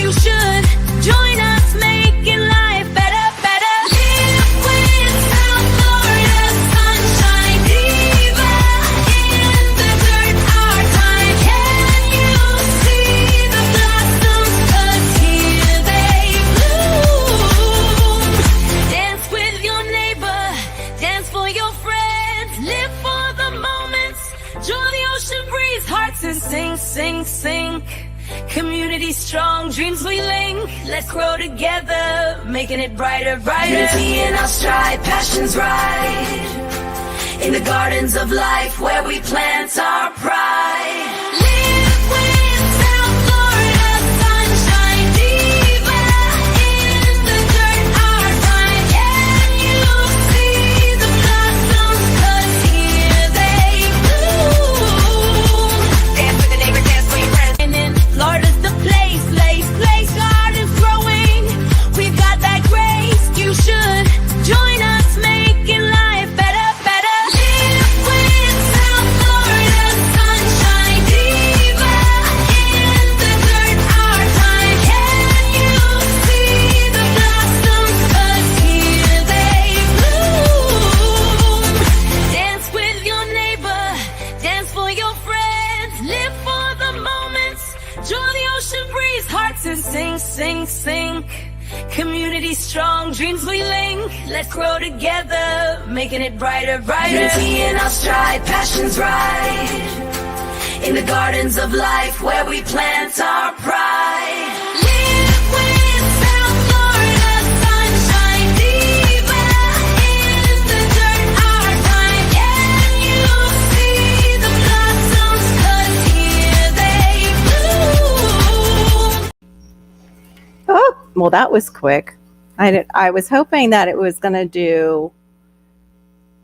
You should join us, making life better, better. Live with South Florida sunshine, diva in the dirt, our time. Can you see the blossoms? 'Cause here they bloom. Dance with your neighbor, dance for your friends, live for the moments, join the ocean breeze, hearts and sing, sing, sing. Community strong, dreams we link. Let's grow together, making it brighter, brighter. Unity in our stride, passions right. In the gardens of life where we plant our pride. Live with South Florida sunshine, diva in the dirt, our time. Can you see the blossoms? 'Cause here they bloom. Dance with the neighbor, dance for your friends. Florida's the place, place, gardens growing. We've got that grace. You should join us, making life better, better. Live with South Florida sunshine, diva in the dirt, our time. Can you see the blossoms? 'Cause here they bloom. Dance with your neighbor, dance for your friends, live for the moments, join the ocean breeze, hearts and sing, sing, sing. Community strong, dreams we link. Let's grow together, making it brighter, brighter. Unity in our stride, passions right. In the gardens of life where we plant our pride. Live with South Florida sunshine, diva in the dirt, our time. Can you see the blossoms? 'Cause here they bloom. Oh, well, that was quick. I was hoping that it was going to do,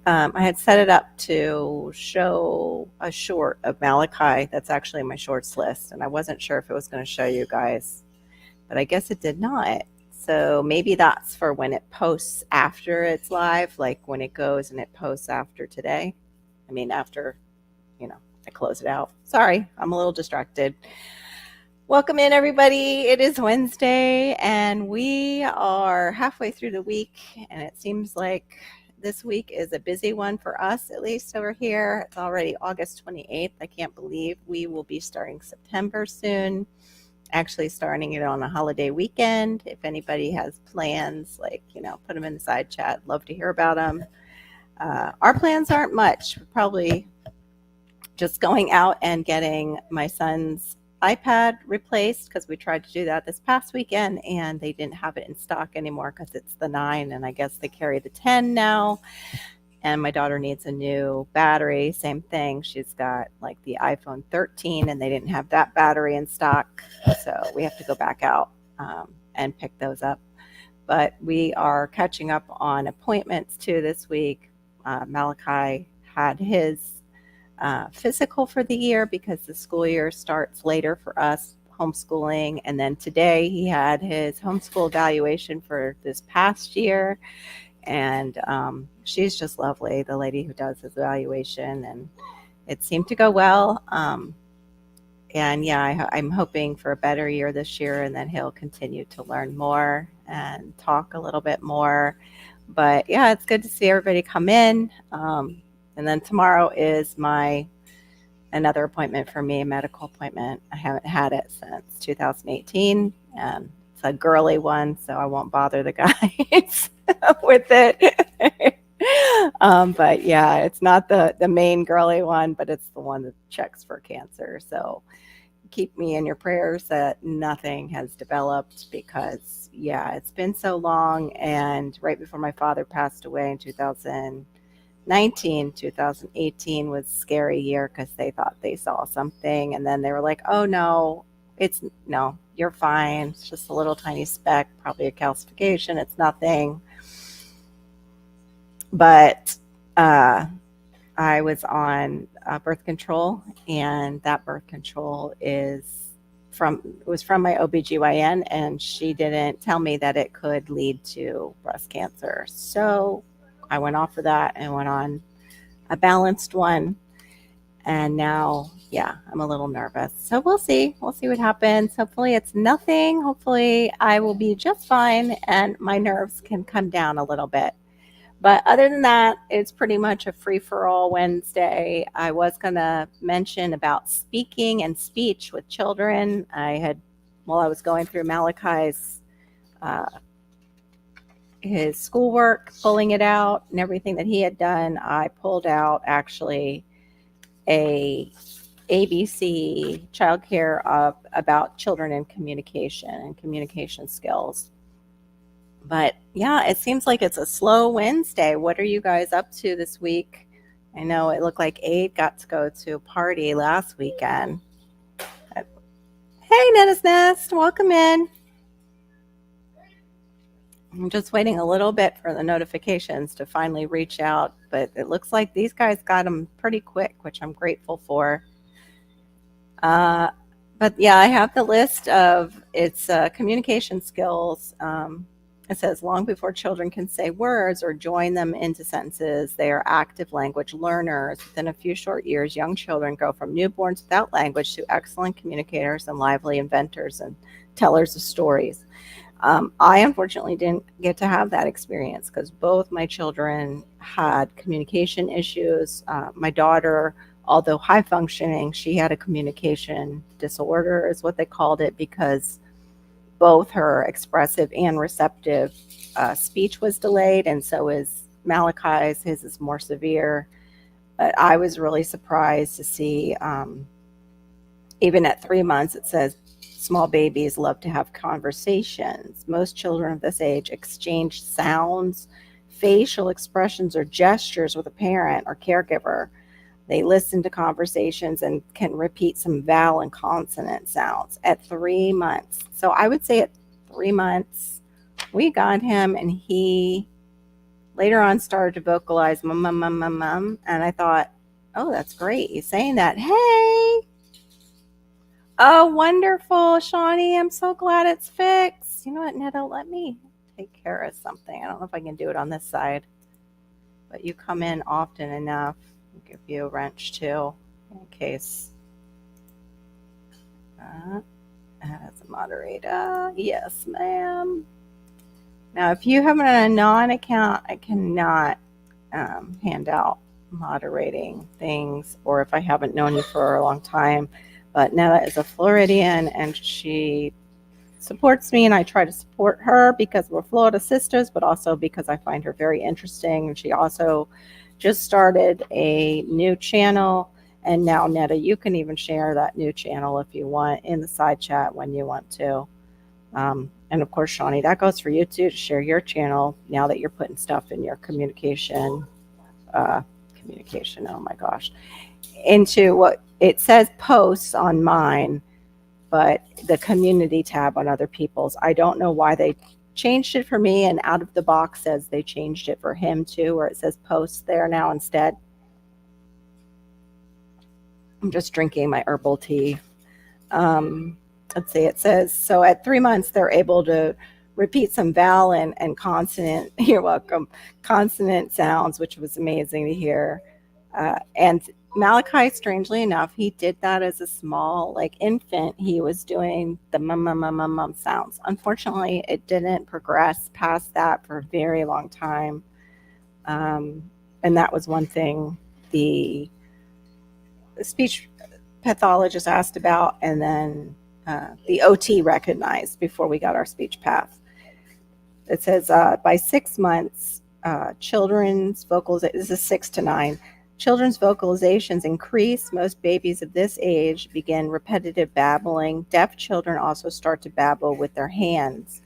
I had set it up to show a short of Malachi. That's actually my shorts list. And I wasn't sure if it was going to show you guys, but I guess it did not. So maybe that's for when it posts after it's live, like when it goes and it posts after today. I mean, after, I close it out. Sorry, I'm a little distracted. Welcome in, everybody. It is Wednesday, and we are halfway through the week, and it seems like this week is a busy one for us, at least over here. It's already August 28th. I can't believe we will be starting September soon, actually starting it on a holiday weekend. If anybody has plans, put them in the side chat. Love to hear about them. Our plans aren't much. We're probably just going out and getting my son's iPad replaced, because we tried to do that this past weekend and they didn't have it in stock anymore because it's the 9, and I guess they carry the 10 now. And my daughter needs a new battery. Same thing. She's got like the iPhone 13 and they didn't have that battery in stock. So we have to go back out and pick those up. But we are catching up on appointments too this week. Malachi had his physical for the year because the school year starts later for us, homeschooling. And then today he had his homeschool evaluation for this past year. And she's just lovely, the lady who does his evaluation, and it seemed to go well. And yeah, I'm hoping for a better year this year, and then he'll continue to learn more and talk a little bit more. But yeah, it's good to see everybody come in. And then tomorrow is another appointment for me, a medical appointment. I haven't had it since 2018, and it's a girly one, so I won't bother the guys with it. But yeah, it's not the main girly one, but it's the one that checks for cancer. So keep me in your prayers that nothing has developed, because yeah, it's been so long. And right before my father passed away in 2018 was a scary year because they thought they saw something, and then they were like, oh no, you're fine, it's just a little tiny speck, probably a calcification, it's nothing. But I was on birth control, and that birth control was from my OBGYN, and she didn't tell me that it could lead to breast cancer. So I went off of that and went on a balanced one. And now, yeah, I'm a little nervous. So we'll see. We'll see what happens. Hopefully, it's nothing. Hopefully, I will be just fine and my nerves can come down a little bit. But other than that, it's pretty much a free for all Wednesday. I was going to mention about speaking and speech with children. While I was going through Malachi's uh, his schoolwork, pulling it out and everything that he had done, I pulled out actually a ABC childcare about children and communication skills. But yeah, it seems like it's a slow Wednesday. What are you guys up to this week? I know it looked like Aid got to go to a party last weekend. Hey, Netta's Nest, welcome in. I'm just waiting a little bit for the notifications to finally reach out, but it looks like these guys got them pretty quick, which I'm grateful for. But yeah, I have the list of its communication skills. It says long before children can say words or join them into sentences, they are active language learners. Within a few short years, young children go from newborns without language to excellent communicators and lively inventors and tellers of stories. I unfortunately didn't get to have that experience because both my children had communication issues. My daughter, although high functioning, she had a communication disorder, is what they called it, because both her expressive and receptive speech was delayed, and so is Malachi's. His is more severe. But I was really surprised to see, even at 3 months, it says small babies love to have conversations. Most children of this age exchange sounds, facial expressions, or gestures with a parent or caregiver. They listen to conversations and can repeat some vowel and consonant sounds at 3 months. So I would say at 3 months, we got him, and he later on started to vocalize mum, mum, mum, mum, mum. And I thought, oh, that's great. He's saying that. Hey. Oh, wonderful, Shawnee. I'm so glad it's fixed. You know what, Netta? Let me take care of something. I don't know if I can do it on this side, but you come in often enough. I'll give you a wrench too, in case. As a moderator. Yes, ma'am. Now, if you have a non-account, I cannot hand out moderating things, or if I haven't known you for a long time. But Netta is a Floridian, and she supports me, and I try to support her because we're Florida sisters, but also because I find her very interesting. And she also just started a new channel. And now, Netta, you can even share that new channel if you want in the side chat when you want to. And of course, Shawnee, that goes for you too, to share your channel now that you're putting stuff in your communication, oh my gosh, into what it says posts on mine, but the community tab on other people's. I don't know why they changed it for me, and out of the box says they changed it for him too, where it says posts there now instead. I'm just drinking my herbal tea. Let's see, it says, so at 3 months, they're able to repeat some vowel and consonant, you're welcome, consonant sounds, which was amazing to hear. And Malachi, strangely enough, he did that as a small, infant. He was doing the mum, mum, mum, mum, mum sounds. Unfortunately, it didn't progress past that for a very long time. And that was one thing the speech pathologist asked about, and then the OT recognized before we got our speech path. It says by 6 months, children's vocalization, this is 6 to 9, children's vocalizations increase. Most babies of this age begin repetitive babbling. Deaf children also start to babble with their hands.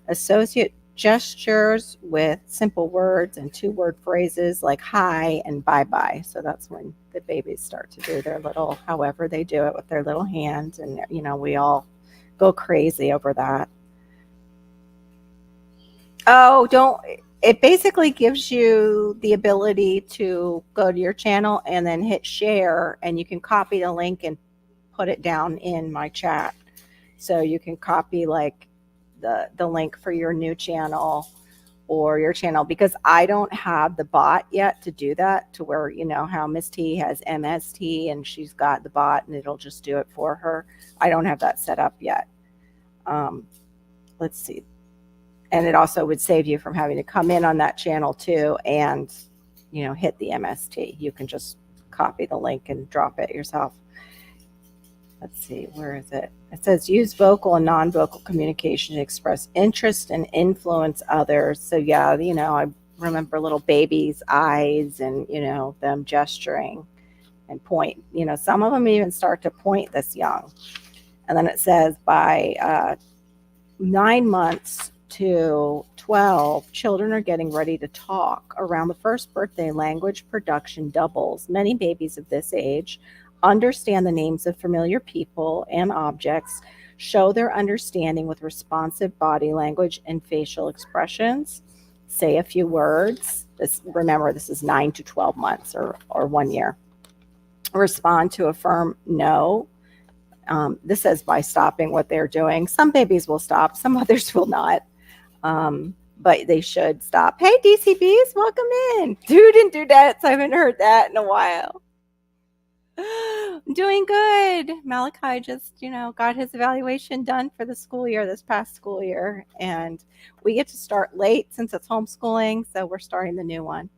Associate gestures with simple words and 2-word phrases like hi and bye-bye. So that's when the babies start to do their little, however they do it with their little hands. And, we all go crazy over that. Oh, it basically gives you the ability to go to your channel and then hit share, and you can copy the link and put it down in my chat. So you can copy the link for your new channel, or your channel, because I don't have the bot yet to do that, to where, how Miss T has MST and she's got the bot and it'll just do it for her. I don't have that set up yet. Let's see. And it also would save you from having to come in on that channel too and, hit the MST. You can just copy the link and drop it yourself. Let's see, where is it? It says use vocal and non-vocal communication to express interest and influence others. So yeah, I remember little babies' eyes and, them gesturing and point. Some of them even start to point this young. And then it says by 9 months to 12, children are getting ready to talk. Around the first birthday, language production doubles. Many babies of this age understand the names of familiar people and objects, show their understanding with responsive body language and facial expressions, say a few words. Remember, this is 9 to 12 months or 1 year. Respond to a firm no. This says by stopping what they're doing. Some babies will stop, some others will not. But they should stop. Hey, DCBs, welcome in. Dude and dudettes, I haven't heard that in a while. I'm doing good. Malachi just, got his evaluation done for the school year, this past school year. And we get to start late since it's homeschooling, so we're starting the new one.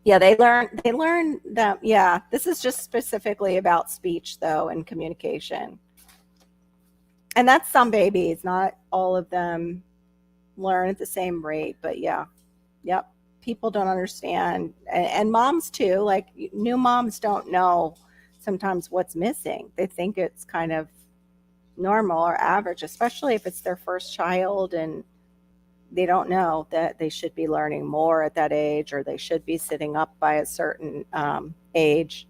Yeah, they learn that. Yeah, this is just specifically about speech though and communication. And that's some babies, not all of them learn at the same rate, but yeah. Yep. People don't understand, and moms too, like new moms don't know sometimes what's missing. They think it's kind of normal or average, especially if it's their first child and they don't know that they should be learning more at that age, or they should be sitting up by a certain age.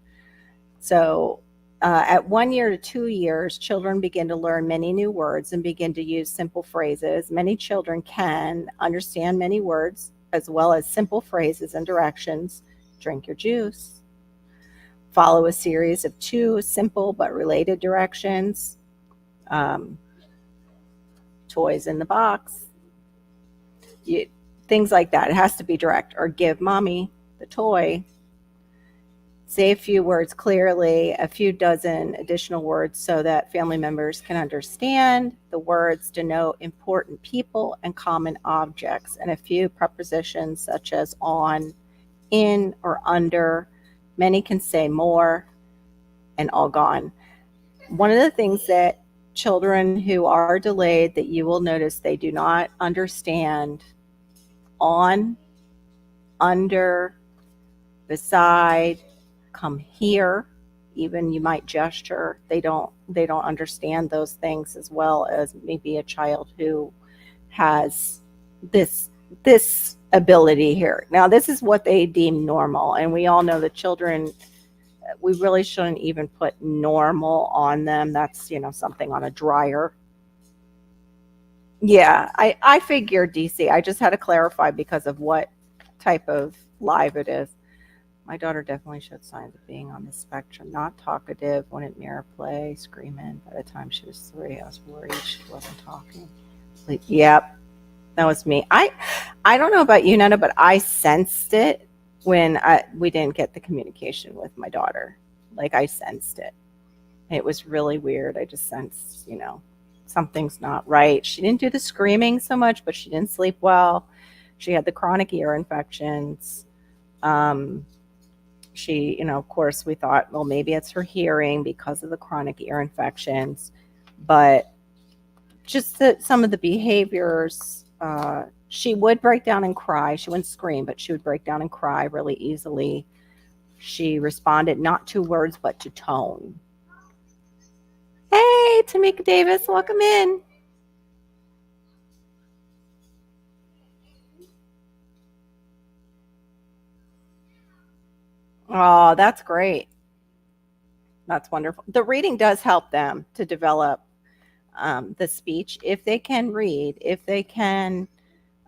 So at 1 year to 2 years, children begin to learn many new words and begin to use simple phrases. Many children can understand many words as well as simple phrases and directions. Drink your juice. Follow a series of 2 simple but related directions. Toys in the box. Things like that. It has to be direct. Or give mommy the toy. Say a few words clearly, a few dozen additional words so that family members can understand. The words denote important people and common objects, and a few prepositions such as on, in, or under. Many can say more, and all gone. One of the things that children who are delayed that you will notice they do not understand: on, under, beside, come here. Even you might gesture. They don't understand those things as well as maybe a child who has this ability here. Now, this is what they deem normal, and we all know that children, we really shouldn't even put normal on them. That's, something on a dryer. Yeah, I figured, DC. I just had to clarify because of what type of live it is. My daughter definitely showed signs of being on the spectrum. Not talkative, wouldn't mirror play, screaming. By the time she was 3, I was worried she wasn't talking. Yep, that was me. I don't know about you, Nana, but I sensed it when we didn't get the communication with my daughter. Like, I sensed it. It was really weird. I just sensed, something's not right. She didn't do the screaming so much, but she didn't sleep well. She had the chronic ear infections. She, of course, we thought, well, maybe it's her hearing because of the chronic ear infections. But just some of the behaviors, she would break down and cry. She wouldn't scream, but she would break down and cry really easily. She responded not to words, but to tone. Hey, Tamika Davis, welcome in. Oh, that's great. That's wonderful. The reading does help them to develop the speech if they can read, if they can,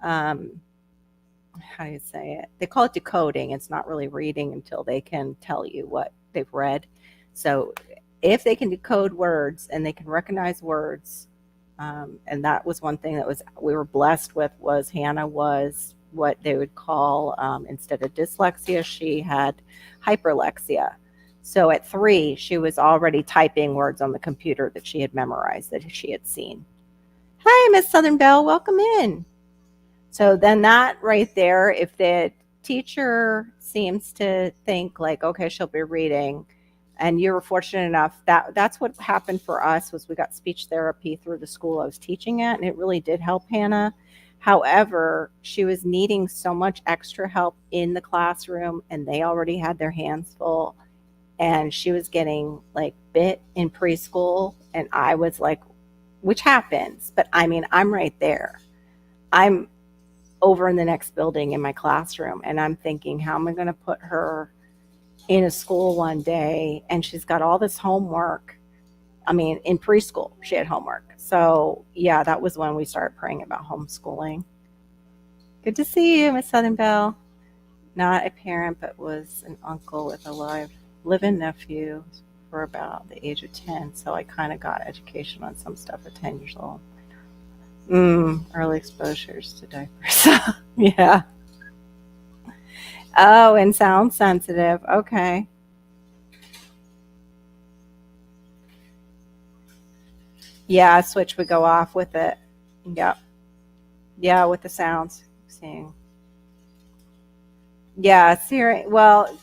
how do you say it? They call it decoding. It's not really reading until they can tell you what they've read. So if they can decode words and they can recognize words, And that was one thing that we were blessed with, was Hannah was what they would call, instead of dyslexia, she had hyperlexia. So at 3, she was already typing words on the computer that she had memorized, that she had seen. Hi, Miss Southern Belle, welcome in. So then that right there, if the teacher seems to think like, okay, she'll be reading, and you were fortunate enough that that's what happened for us, was we got speech therapy through the school I was teaching at, and it really did help Hannah. However, she was needing so much extra help in the classroom, and they already had their hands full, and she was getting like bit in preschool, and I was like, which happens, but I mean, I'm right there. I'm over in the next building in my classroom, and I'm thinking, how am I going to put her in a school one day, and she's got all this homework. I mean, in preschool she had homework. So yeah, that was when we started praying about homeschooling. Good to see you, Miss Southern Belle. Not a parent, but was an uncle with a live-in nephew for about the age of 10. So I kind of got education on some stuff at 10 years old. Early exposures to diapers. Yeah. Oh, and sound sensitive. Okay. Yeah, a switch would go off with it. Yep. Yeah, with the sounds. Seeing. Yeah, well,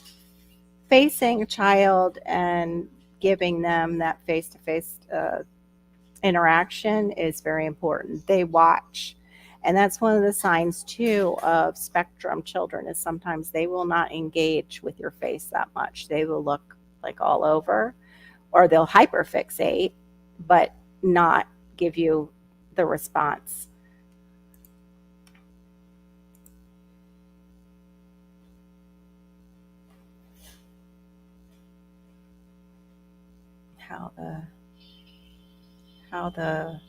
facing a child and giving them that face-to-face interaction is very important. They watch. And that's one of the signs too of spectrum children, is sometimes they will not engage with your face that much. They will look like all over, or they'll hyperfixate but not give you the response. How the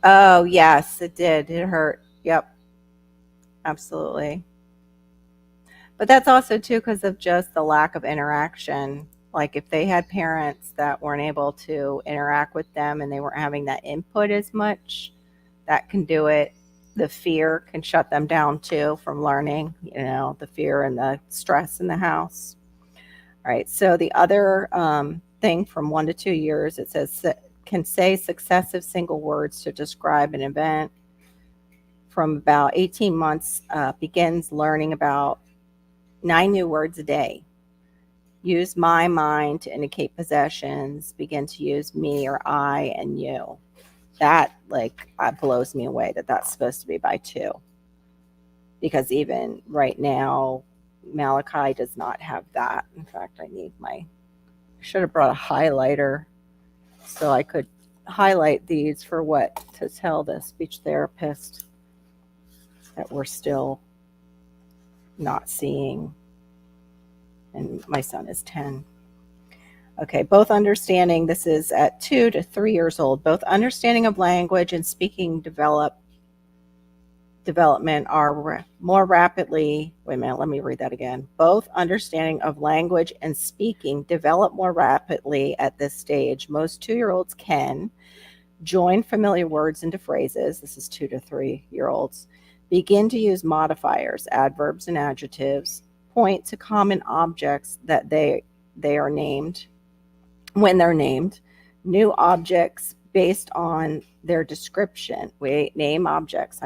Oh, yes, it did. It hurt. Yep, absolutely. But that's also too because of just the lack of interaction. Like if they had parents that weren't able to interact with them and they weren't having that input as much, that can do it. The fear can shut them down too from learning, the fear and the stress in the house. All right. So the other thing from 1 to 2 years, it says can say successive single words to describe an event. From about 18 months, begins learning about 9 new words a day. Use my, mine to indicate possessions. Begin to use me or I and you. That blows me away that that's supposed to be by 2. Because even right now, Malachi does not have that. In fact, I should have brought a highlighter so I could highlight these for what to tell the speech therapist that we're still not seeing. And my son is 10. Okay, both understanding, this is at 2 to 3 years old, both understanding of language and speaking development are more rapidly, wait a minute, let me read that again. Both understanding of language and speaking develop more rapidly at this stage. Most 2-year-olds can join familiar words into phrases. This is 2 to 3-year-olds. Begin to use modifiers, adverbs, and adjectives. Point to common objects that they are named when they're named. New objects based on their description. Name objects,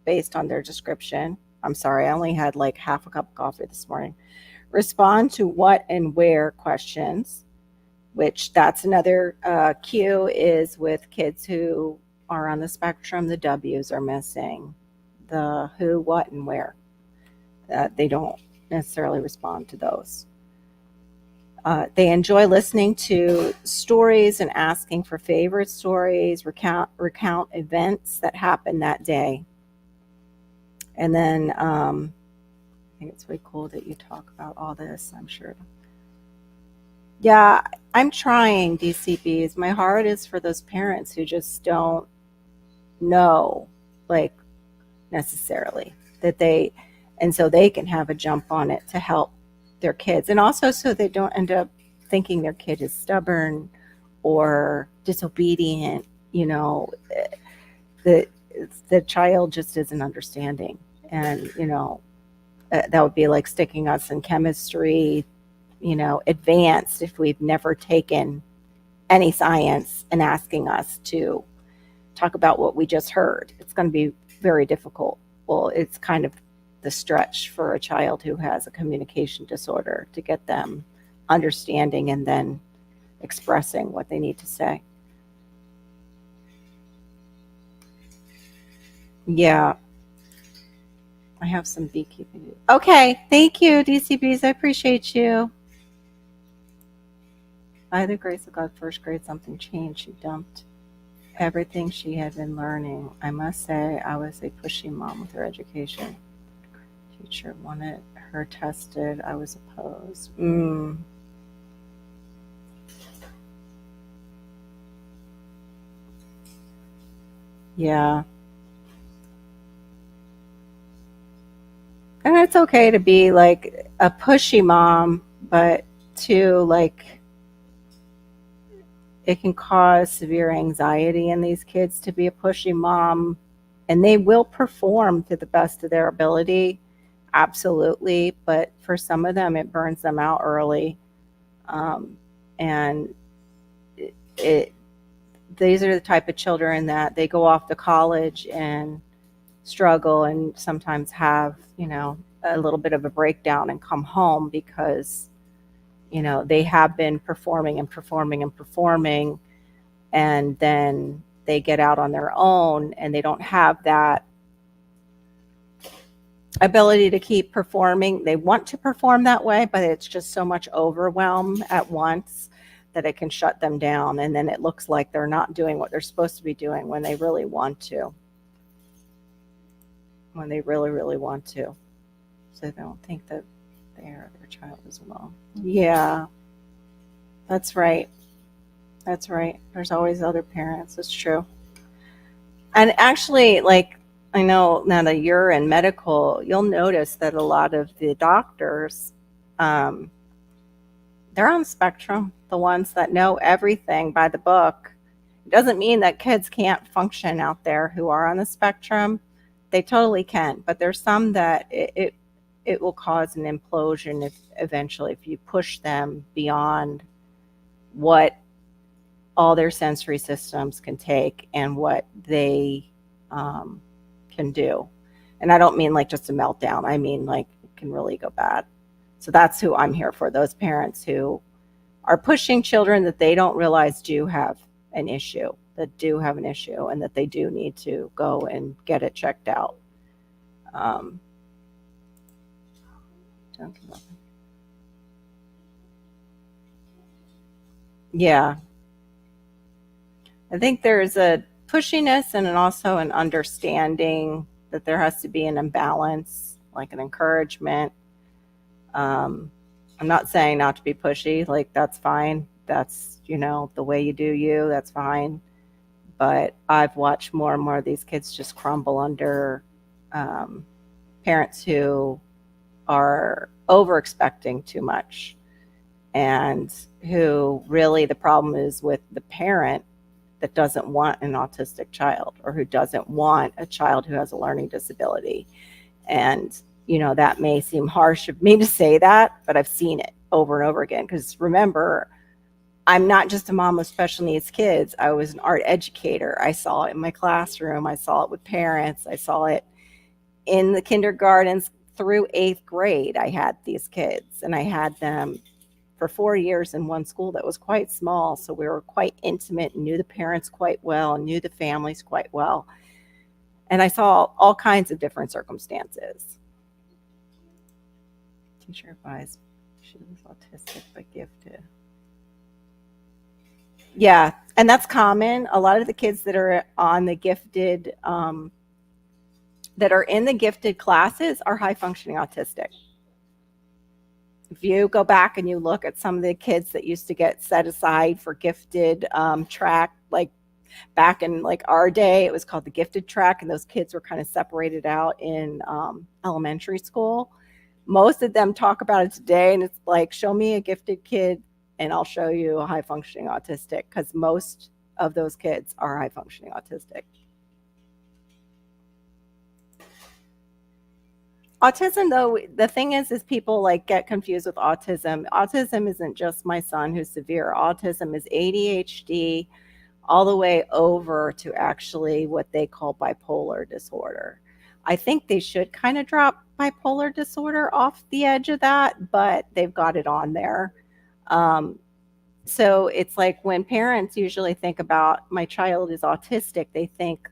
based on their description. I'm sorry, I only had like half a cup of coffee this morning. Respond to what and where questions, which that's another cue, is with kids who are on the spectrum, the W's are missing. The who, what, and where. They don't necessarily respond to those. They enjoy listening to stories and asking for favorite stories, recount events that happened that day. And then I think it's really cool that you talk about all this, I'm sure. Yeah, I'm trying, DCBs. My heart is for those parents who just don't know, necessarily, and so they can have a jump on it to help their kids. And also so they don't end up thinking their kid is stubborn or disobedient, you know, the the child just isn't understanding. And, that would be like sticking us in chemistry, advanced if we've never taken any science and asking us to talk about what we just heard. It's going to be very difficult. Well, it's kind of the stretch for a child who has a communication disorder to get them understanding and then expressing what they need to say. Yeah, I have some beekeeping. Okay, thank you, DCBs. I appreciate you. By the grace of God, first grade, something changed. She dumped everything she had been learning. I must say, I was a pushy mom with her education. Teacher wanted her tested. I was opposed. Yeah. And it's okay to be like a pushy mom, but to like, it can cause severe anxiety in these kids to be a pushy mom, and they will perform to the best of their ability. Absolutely. But for some of them, it burns them out early. And it these are the type of children that they go off to college and struggle and sometimes have, a little bit of a breakdown and come home because, they have been performing and performing and performing, and then they get out on their own and they don't have that ability to keep performing. They want to perform that way, but it's just so much overwhelm at once that it can shut them down. And then it looks like they're not doing what they're supposed to be doing when they really want to. When they really, really want to. So they don't think that they are their child as well. Yeah, that's right. That's right. There's always other parents. It's true. And actually, like, I know now that you're in medical, you'll notice that a lot of the doctors, um, they're on the spectrum, the ones that know everything by the book. It doesn't mean that kids can't function out there who are on the spectrum. They totally can, but there's some that it will cause an implosion if eventually if you push them beyond what all their sensory systems can take and what they can do. And I don't mean like just a meltdown. I mean like it can really go bad. So that's who I'm here for, those parents who are pushing children that they don't realize do have an issue, and that they do need to go and get it checked out. Um, don't give up. Yeah, I think there's a pushiness and also an understanding that there has to be an imbalance, like an encouragement. Um, I'm not saying not to be pushy, like that's fine. That's, the way you do you, that's fine. But I've watched more and more of these kids just crumble under um, parents who are over expecting too much, and who really the problem is with the parent that doesn't want an autistic child or who doesn't want a child who has a learning disability. And, that may seem harsh of me to say that, but I've seen it over and over again. Because remember, I'm not just a mom of special needs kids. I was an art educator. I saw it in my classroom. I saw it with parents. I saw it in the kindergartens through 8th grade. I had these kids, and I had them for 4 years in one school that was quite small. So we were quite intimate and knew the parents quite well and knew the families quite well. And I saw all kinds of different circumstances. Teacher advised she was autistic but gifted. Yeah, and that's common. A lot of the kids that are on the gifted, that are in the gifted classes are high functioning autistic. If you go back and you look at some of the kids that used to get set aside for gifted track, like back in like our day, it was called the gifted track, and those kids were kind of separated out in elementary school. Most of them talk about it today, and it's like, show me a gifted kid and I'll show you a high functioning autistic, because most of those kids are high functioning autistic. Autism, though, the thing is people like get confused with autism. Autism isn't just my son who's severe. Autism is ADHD all the way over to actually what they call bipolar disorder. I think they should kind of drop bipolar disorder off the edge of that, but they've got it on there. Um, so it's like when parents usually think about my child is autistic, they think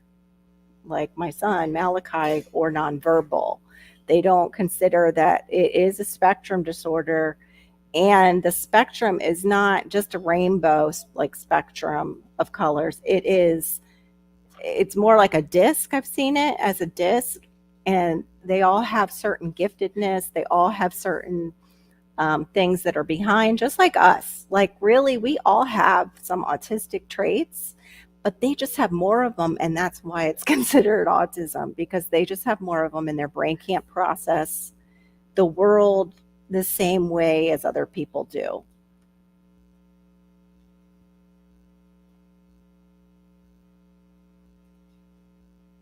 like my son, Malachi, or nonverbal. They don't consider that it is a spectrum disorder, and the spectrum is not just a rainbow like spectrum of colors. It's more like a disc. I've seen it as a disc, and they all have certain giftedness. They all have certain things that are behind, just like us. Like, really, we all have some autistic traits, but they just have more of them. And that's why it's considered autism, because they just have more of them and their brain can't process the world the same way as other people do.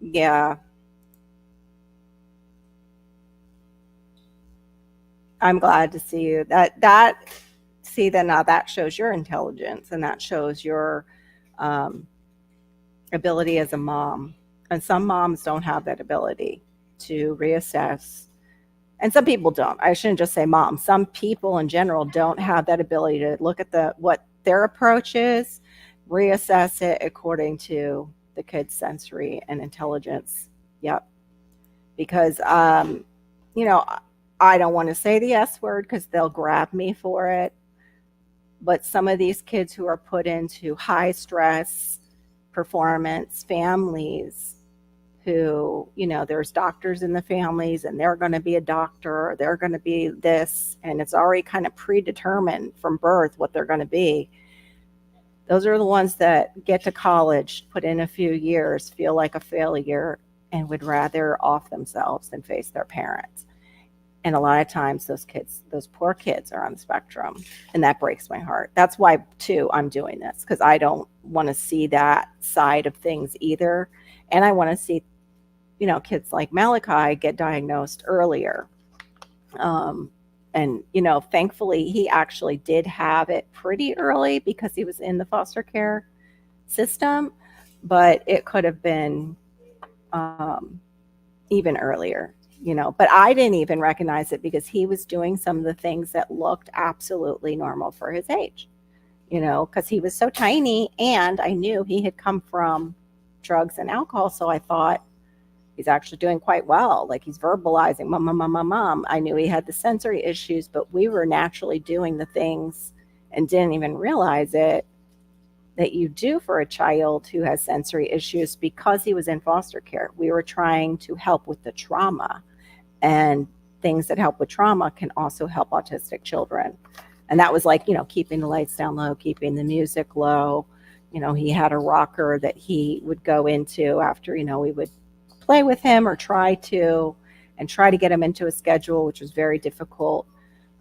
Yeah, I'm glad to see you. See, then now that shows your intelligence and that shows your um, ability as a mom. And some moms don't have that ability to reassess. And some people don't. I shouldn't just say mom. Some people in general don't have that ability to look at what their approach is, reassess it according to the kid's sensory and intelligence. Yep. Because you know, I don't want to say the S word because they'll grab me for it. But some of these kids who are put into high stress performance families, who, there's doctors in the families and they're going to be a doctor, or they're going to be this, and it's already kind of predetermined from birth what they're going to be. Those are the ones that get to college, put in a few years, feel like a failure, and would rather off themselves than face their parents. And a lot of times those poor kids are on the spectrum, and that breaks my heart. That's why, too, I'm doing this, because I don't want to see that side of things either. And I want to see, kids like Malachi get diagnosed earlier. Um, and, thankfully, he actually did have it pretty early because he was in the foster care system, but it could have been um, even earlier. But I didn't even recognize it because he was doing some of the things that looked absolutely normal for his age, because he was so tiny, and I knew he had come from drugs and alcohol. So I thought he's actually doing quite well. Like, he's verbalizing, mom, mom, mom, mom, mom. I knew he had the sensory issues, but we were naturally doing the things and didn't even realize it that you do for a child who has sensory issues because he was in foster care. We were trying to help with the trauma. And things that help with trauma can also help autistic children. And that was like, keeping the lights down low, keeping the music low. He had a rocker that he would go into after, we would play with him or try to get him into a schedule, which was very difficult.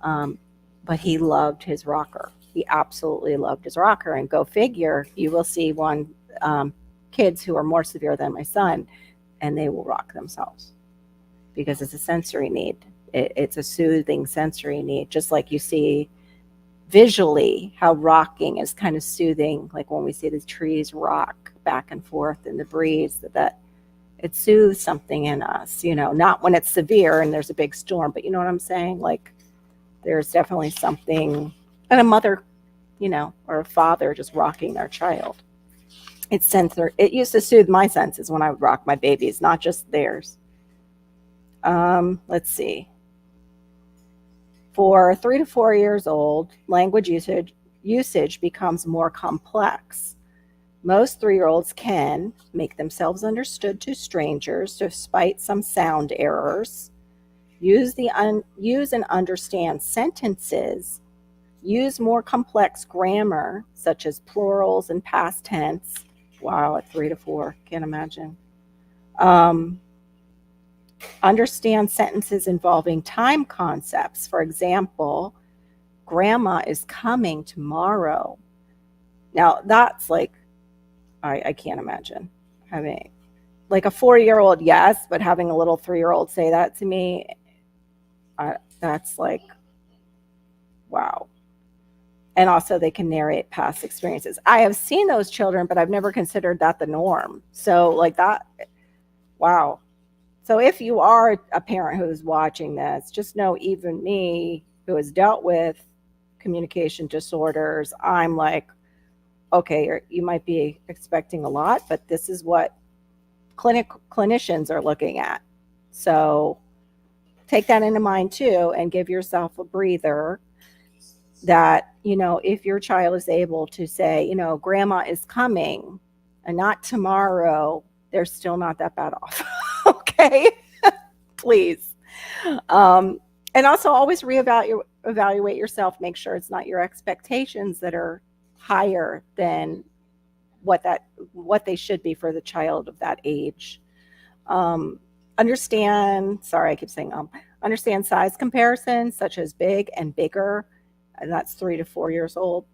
But he loved his rocker. He absolutely loved his rocker. And go figure, you will see kids who are more severe than my son, and they will rock themselves, because it's a sensory need. It's a soothing sensory need, just like you see visually how rocking is kind of soothing, like when we see the trees rock back and forth in the breeze, that it soothes something in us, not when it's severe and there's a big storm, but you know what I'm saying? Like, there's definitely something, and a mother, or a father just rocking their child. It used to soothe my senses when I would rock my babies, not just theirs. Let's see. For 3 to 4 years old, language usage becomes more complex. Most 3-year-olds can make themselves understood to strangers despite some sound errors, use and understand sentences, use more complex grammar, such as plurals and past tense. Wow, at 3 to 4, can't imagine. Understand sentences involving time concepts. For example, grandma is coming tomorrow. Now, that's like I can't imagine having like a 4-year-old, yes, but having a little 3-year-old say that to me, that's like, wow. And also, they can narrate past experiences. I have seen those children, but I've never considered that the norm. So, like that, wow. So, if you are a parent who's watching this, just know even me, who has dealt with communication disorders, I'm like, okay, you might be expecting a lot, but this is what clinicians are looking at. So, take that into mind too and give yourself a breather that, if your child is able to say, grandma is coming and not tomorrow, they're still not that bad off. Okay. Please. Um, and also always evaluate yourself. Make sure it's not your expectations that are higher than what they should be for the child of that age. Sorry, I keep saying understand size comparisons such as big and bigger, and that's 3 to 4 years old.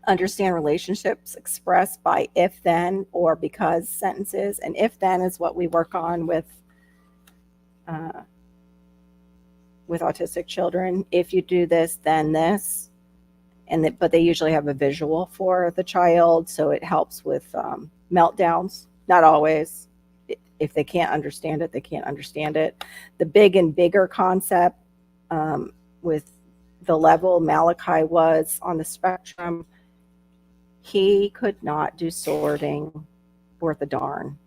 Understand relationships expressed by if then or because sentences, and if then is what we work on uh, with autistic children. If you do this, then this, but they usually have a visual for the child, so it helps with meltdowns. Not always. If they can't understand it, they can't understand it. The big and bigger concept, with the level Malachi was on the spectrum, he could not do sorting worth a darn.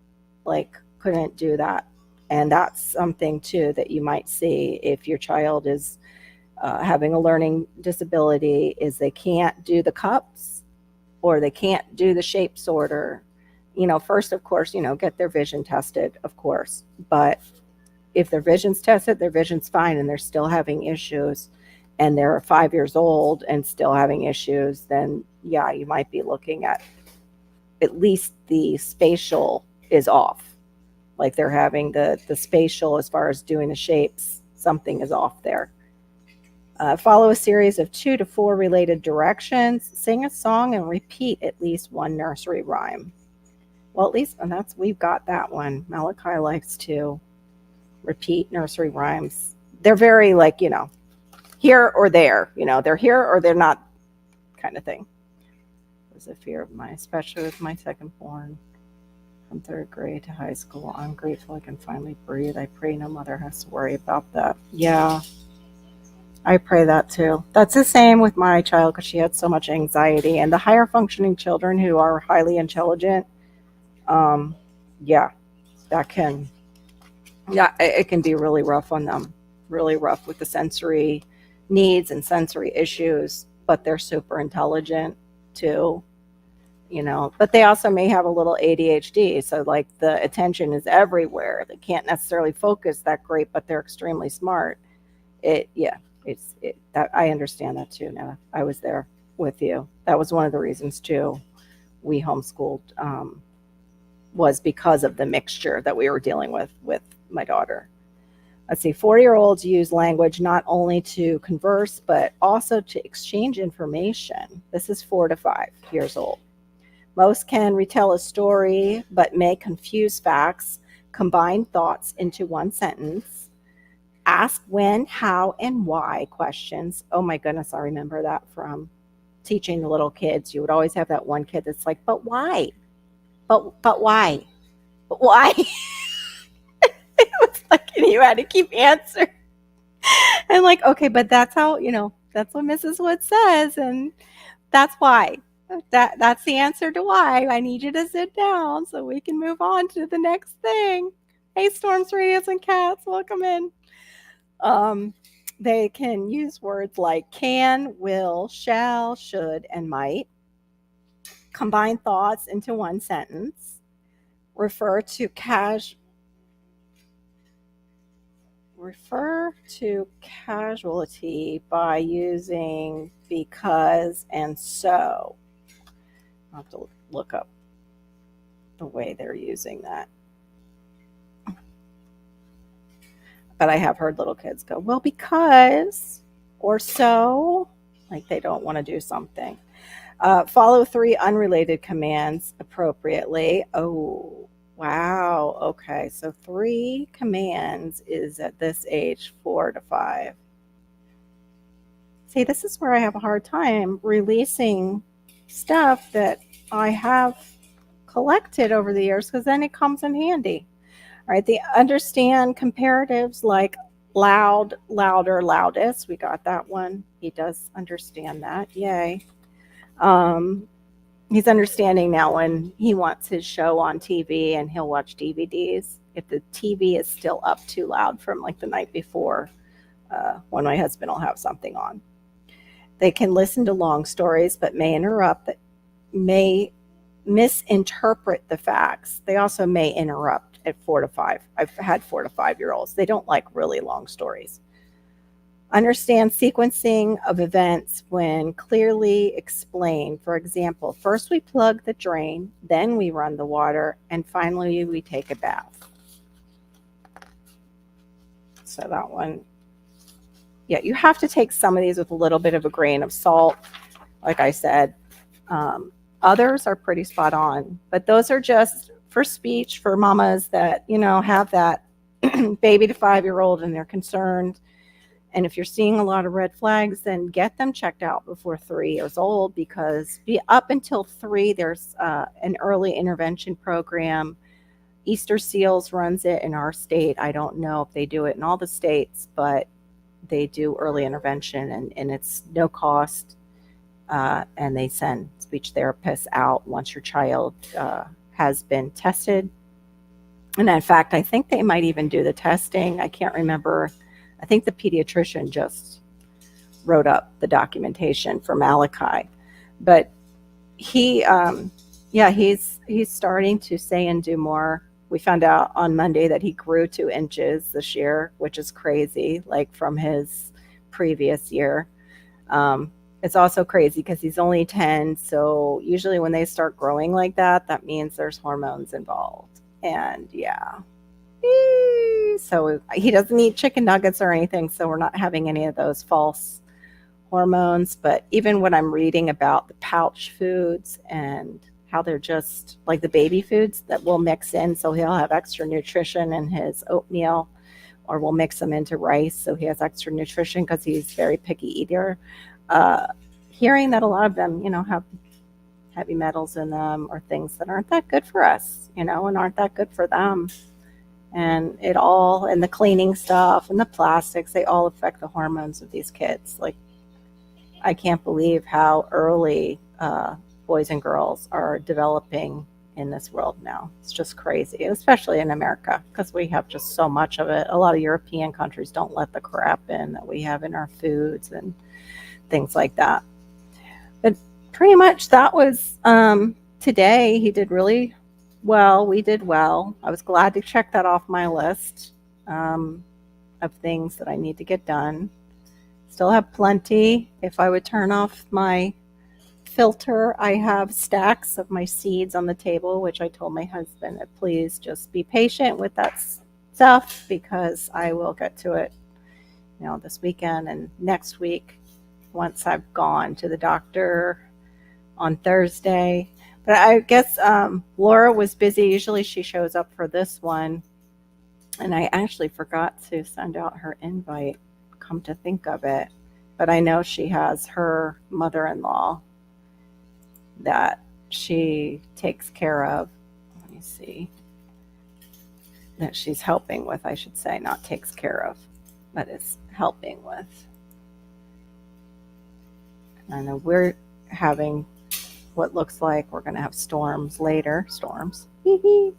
Like, couldn't do that. And that's something too that you might see if your child is having a learning disability, is they can't do the cups or they can't do the shape sorter. First, of course, get their vision tested, of course. But if their vision's tested, their vision's fine and they're still having issues, and they're 5 years old and still having issues, then yeah, you might be looking at least the spatial is off. Like they're having the spatial as far as doing the shapes, something is off there. Follow a series of 2 to 4 related directions. Sing a song and repeat at least one nursery rhyme. Well, at least, and we've got that one. Malachi likes to repeat nursery rhymes. They're very like, here or there. They're here or they're not, kind of thing. There's a fear of mine, especially with my second born. From 3rd grade to high school, I'm grateful I can finally breathe. I pray no mother has to worry about that. Yeah, I pray that too. That's the same with my child because she had so much anxiety. And the higher functioning children who are highly intelligent, yeah, it can be really rough on them. Really rough with the sensory needs and sensory issues, but they're super intelligent too. But they also may have a little ADHD. So like the attention is everywhere. They can't necessarily focus that great, but they're extremely smart. That I understand that too. Now I was there with you. That was one of the reasons too we homeschooled, was because of the mixture that we were dealing with my daughter. Let's see, 4-year-olds use language not only to converse, but also to exchange information. This is 4 to 5 years old. Most can retell a story, but may confuse facts, combine thoughts into one sentence, ask when, how, and why questions. Oh my goodness, I remember that from teaching the little kids. You would always have that one kid that's like, but why? But why? But why? It was like, and you had to keep answering. And like, okay, but that's how, that's what Mrs. Wood says, and that's why. That's the answer to why. I need you to sit down so we can move on to the next thing. Hey, storms, radios, and cats, welcome in. They can use words like can, will, shall, should, and might. Combine thoughts into one sentence. Refer to casualty by using because and so. I'll have to look up the way they're using that. But I have heard little kids go, well, because or so, like they don't want to do something. Follow 3 unrelated commands appropriately. Oh, wow. Okay. So 3 commands is at this age, 4 to 5. See, this is where I have a hard time releasing stuff that I have collected over the years because then it comes in handy. All right. They understand comparatives like loud, louder, loudest. We got that one. He does understand that. Yay. Um, he's understanding now when he wants his show on TV and he'll watch DVDs. If the TV is still up too loud from like the night before, when my husband will have something on. They can listen to long stories, but may interrupt, may misinterpret the facts. They also may interrupt at 4 to 5. I've had 4 to 5-year-olds. They don't like really long stories. Understand sequencing of events when clearly explained. For example, first we plug the drain, then we run the water, and finally we take a bath. So that one, yeah, you have to take some of these with a little bit of a grain of salt. Like I said, others are pretty spot on, but those are just for speech for mamas that, have that baby to 5-year-old and they're concerned. And if you're seeing a lot of red flags, then get them checked out before 3 years old, because up until 3, there's an early intervention program. Easter Seals runs it in our state. I don't know if they do it in all the states, but they do early intervention, and it's no cost. And they send speech therapists out once your child has been tested. And in fact, I think they might even do the testing. I can't remember. I think the pediatrician just wrote up the documentation for Malachi, but he's starting to say and do more. We found out on Monday that he grew 2 inches this year, which is crazy, like from his previous year. It's also crazy because he's only 10. So usually when they start growing like that, that means there's hormones involved. And yeah. So he doesn't eat chicken nuggets or anything, so we're not having any of those false hormones. But even when I'm reading about the pouch foods and how they're just like the baby foods that we'll mix in, so he'll have extra nutrition in his oatmeal, or we'll mix them into rice so he has extra nutrition because he's a very picky eater. Hearing that a lot of them, have heavy metals in them or things that aren't that good for us, and aren't that good for them. And the cleaning stuff and the plastics, they all affect the hormones of these kids. Like, I can't believe how early boys and girls are developing in this world now. It's just crazy, especially in America, because we have just so much of it. A lot of European countries don't let the crap in that we have in our foods and things like that. But pretty much that was today. He did really well. We did well. I was glad to check that off my list of things that I need to get done. Still have plenty. If I would turn off my filter, I have stacks of my seeds on the table, which I told my husband that please just be patient with that stuff, because I will get to it, this weekend and next week once I've gone to the doctor on Thursday. But I guess Laura was busy. Usually she shows up for this one. And I actually forgot to send out her invite, come to think of it. But I know she has her mother-in-law that she takes care of. Let me see. That she's helping with, I should say, not takes care of, but is helping with. And I know we're having what looks like we're going to have storms later. Storms. In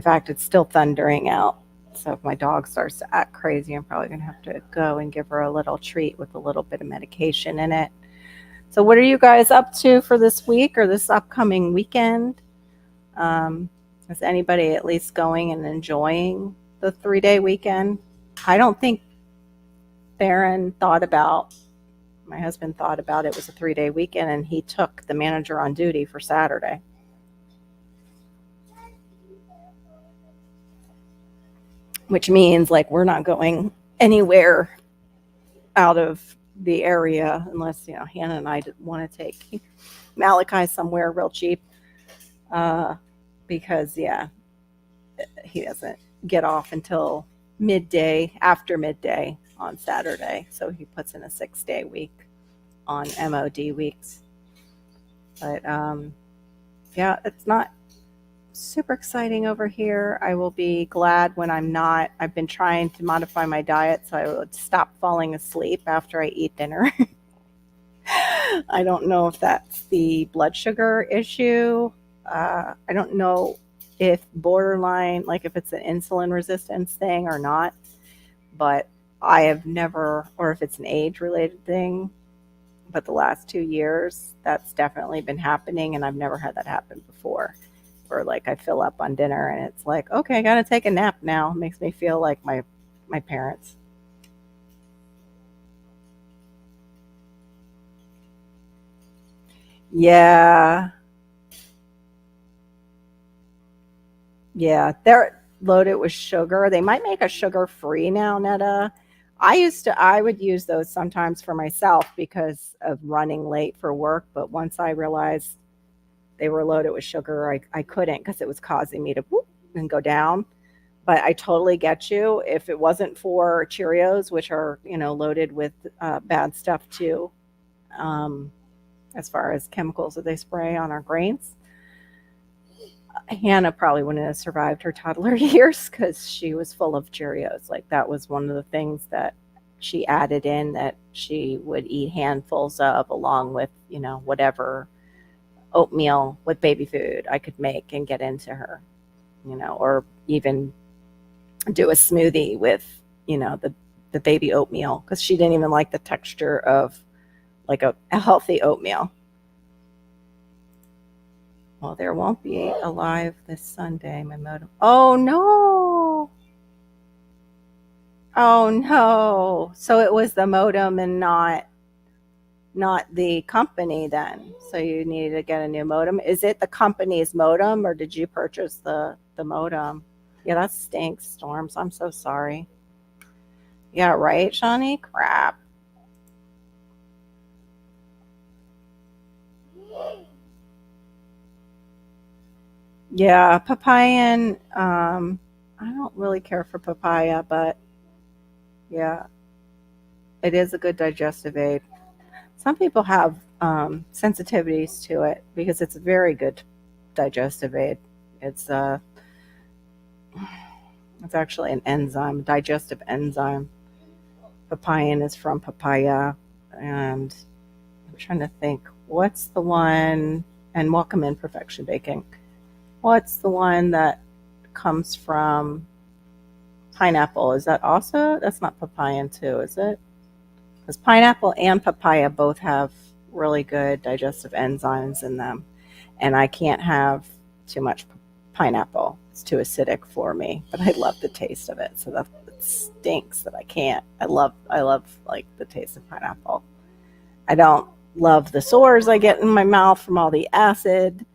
fact, it's still thundering out. So if my dog starts to act crazy, I'm probably going to have to go and give her a little treat with a little bit of medication in it. So what are you guys up to for this week or this upcoming weekend? Is anybody at least going and enjoying the 3-day weekend? I don't think my husband thought about it was a 3-day weekend, and he took the manager on duty for Saturday. Which means like we're not going anywhere out of the area unless, Hannah and I want to take Malachi somewhere real cheap. Uh, because, yeah, he doesn't get off until midday, after midday on Saturday. So he puts in a 6-day week on MOD weeks. But yeah, it's not super exciting over here. I will be glad when I'm not. I've been trying to modify my diet so I would stop falling asleep after I eat dinner. I don't know if that's the blood sugar issue. I don't know if borderline, like if it's an insulin resistance thing or not, but I have never, or if it's an age related thing, but the last 2 years, that's definitely been happening, and I've never had that happen before. Where like I fill up on dinner and it's like, okay, I gotta take a nap now. It makes me feel like my parents. Yeah, yeah, they're loaded with sugar. They might make a sugar free now, Netta. I would use those sometimes for myself because of running late for work, but once I realized they were loaded with sugar, I couldn't because it was causing me to whoop and go down. But I totally get you. If it wasn't for Cheerios, which are, loaded with bad stuff too, um, as far as chemicals that they spray on our grains, Hannah probably wouldn't have survived her toddler years because she was full of Cheerios. Like that was one of the things that she added in that she would eat handfuls of, along with, whatever oatmeal with baby food I could make and get into her, or even do a smoothie with, the baby oatmeal because she didn't even like the texture of like a healthy oatmeal. Well, there won't be a live this Sunday. My modem. Oh no! Oh no! So it was the modem and not the company then. So you needed to get a new modem. Is it the company's modem or did you purchase the modem? Yeah, that stinks, Storms. I'm so sorry. Yeah, right, Shawnee? Crap. Yeah, papaya. I don't really care for papaya, but yeah, it is a good digestive aid. Some people have sensitivities to it because it's a very good digestive aid. It's uh, it's actually an enzyme, digestive enzyme. Papayan is from papaya, and I'm trying to think what's the one. And welcome in Perfection Baking. What's the one that comes from pineapple? Is that also? That's not papayan too, is it? Because pineapple and papaya both have really good digestive enzymes in them, and I can't have too much pineapple. It's too acidic for me, but I love the taste of it. So that it stinks that I can't. I love like the taste of pineapple. I don't love the sores I get in my mouth from all the acid,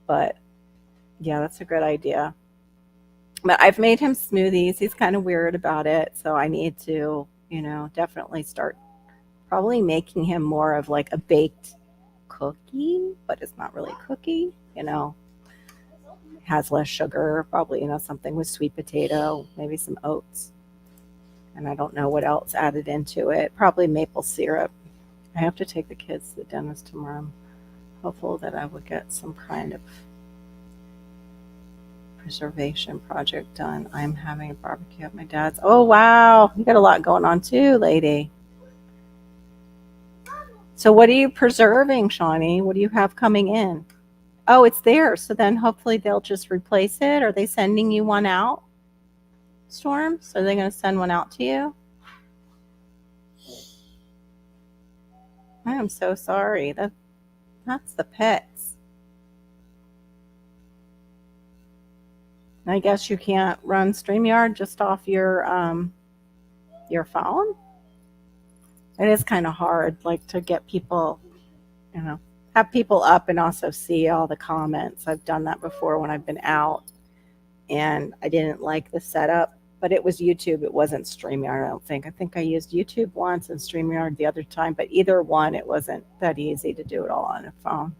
but yeah, that's a good idea. But I've made him smoothies. He's kind of weird about it, so I need to, definitely start probably making him more of like a baked cookie, but it's not really a cookie, has less sugar, probably, something with sweet potato, maybe some oats. And I don't know what else added into it. Probably maple syrup. I have to take the kids to the dentist tomorrow. I'm hopeful that I would get some kind of preservation project done. I'm having a barbecue at my dad's. Oh, wow. You got a lot going on too, lady. So, what are you preserving, Shawnee? What do you have coming in? Oh, it's there. So then hopefully they'll just replace it. Are they sending you one out, Storms? Are they going to send one out to you? I am so sorry. That's the pets. I guess you can't run StreamYard just off your phone. It is kind of hard, like to get people, you know, have people up and also see all the comments. I've done that before when I've been out and I didn't like the setup, but it was YouTube. It wasn't StreamYard, I don't think. I think I used YouTube once and StreamYard the other time, but either one, it wasn't that easy to do it all on a phone.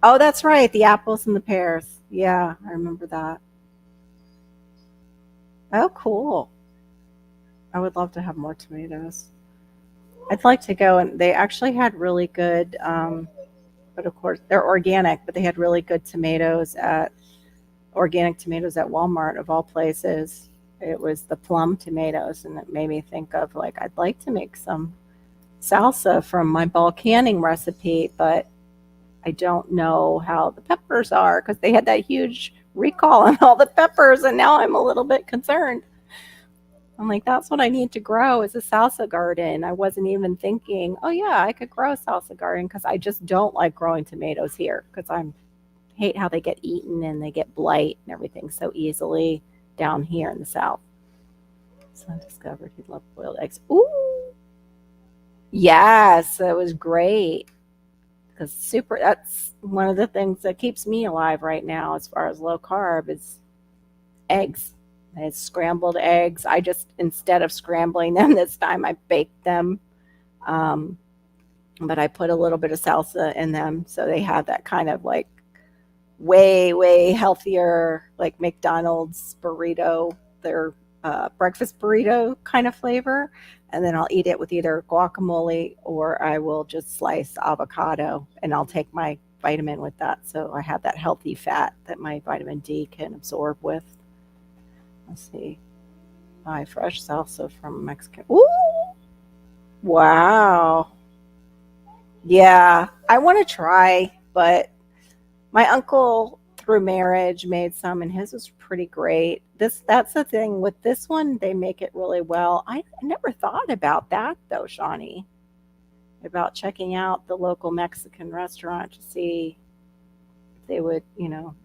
Oh, that's right. The apples and the pears. Yeah, I remember that. Oh, cool. I would love to have more tomatoes. I'd like to go, and they actually had really good, but of course they're organic, but they had really good tomatoes at organic tomatoes at Walmart of all places. It was the plum tomatoes, and it made me think of like I'd like to make some salsa from my ball canning recipe, but I don't know how the peppers are because they had that huge recall on all the peppers, and now I'm a little bit concerned. I'm like, that's what I need to grow is a salsa garden. I wasn't even thinking, oh yeah, I could grow a salsa garden because I just don't like growing tomatoes here because I hate how they get eaten and they get blight and everything so easily down here in the south. Son discovered he loved boiled eggs. Ooh, yes, that was great because super. That's one of the things that keeps me alive right now as far as low carb is eggs. It's scrambled eggs. I just, instead of scrambling them this time, I baked them. Um, but I put a little bit of salsa in them. So they have that kind of like way, way healthier, like McDonald's burrito, their breakfast burrito kind of flavor. And then I'll eat it with either guacamole or I will just slice avocado and I'll take my vitamin with that. So I have that healthy fat that my vitamin D can absorb with. Let's see. Buy fresh salsa from Mexican. Ooh, wow. Yeah, I want to try, but my uncle through marriage made some, and his was pretty great. That's the thing with this one; they make it really well. I never thought about that though, Shawnee, about checking out the local Mexican restaurant to see if they would,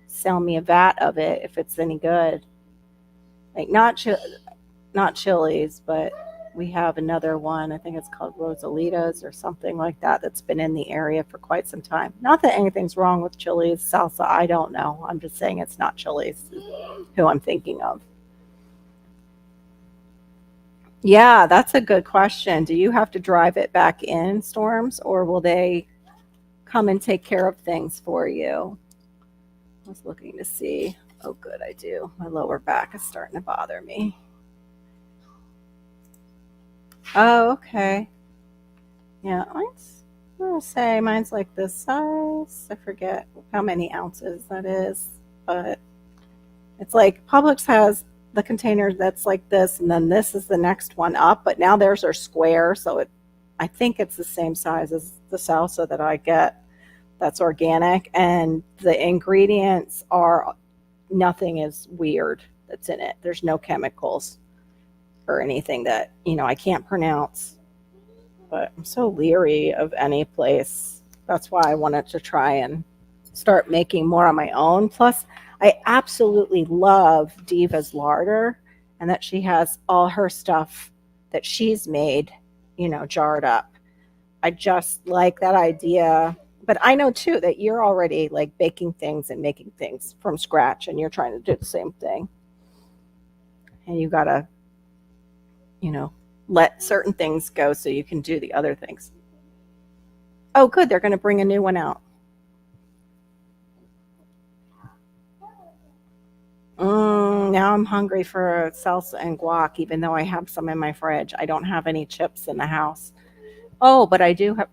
sell me a vat of it if it's any good. Like not Chili's, but we have another one. I think it's called Rosalita's or something like that that's been in the area for quite some time. Not that anything's wrong with Chili's salsa. I don't know. I'm just saying it's not Chili's who I'm thinking of. Yeah, that's a good question. Do you have to drive it back in storms or will they come and take care of things for you? I was looking to see. Oh, good, I do. My lower back is starting to bother me. Oh, okay. Yeah, I will say mine's like this size. I forget how many ounces that is, but it's like Publix has the container that's like this, and then this is the next one up, but now theirs are square, so I think it's the same size as the salsa that I get that's organic, and the ingredients are nothing is weird that's in it. There's no chemicals or anything that, I can't pronounce. But I'm so leery of any place. That's why I wanted to try and start making more on my own. Plus, I absolutely love Diva's larder and that she has all her stuff that she's made, jarred up. I just like that idea. But I know too that you're already like baking things and making things from scratch and you're trying to do the same thing. And you got to, let certain things go so you can do the other things. Oh, good. They're going to bring a new one out. Now I'm hungry for salsa and guac, even though I have some in my fridge. I don't have any chips in the house. Oh, but I do have.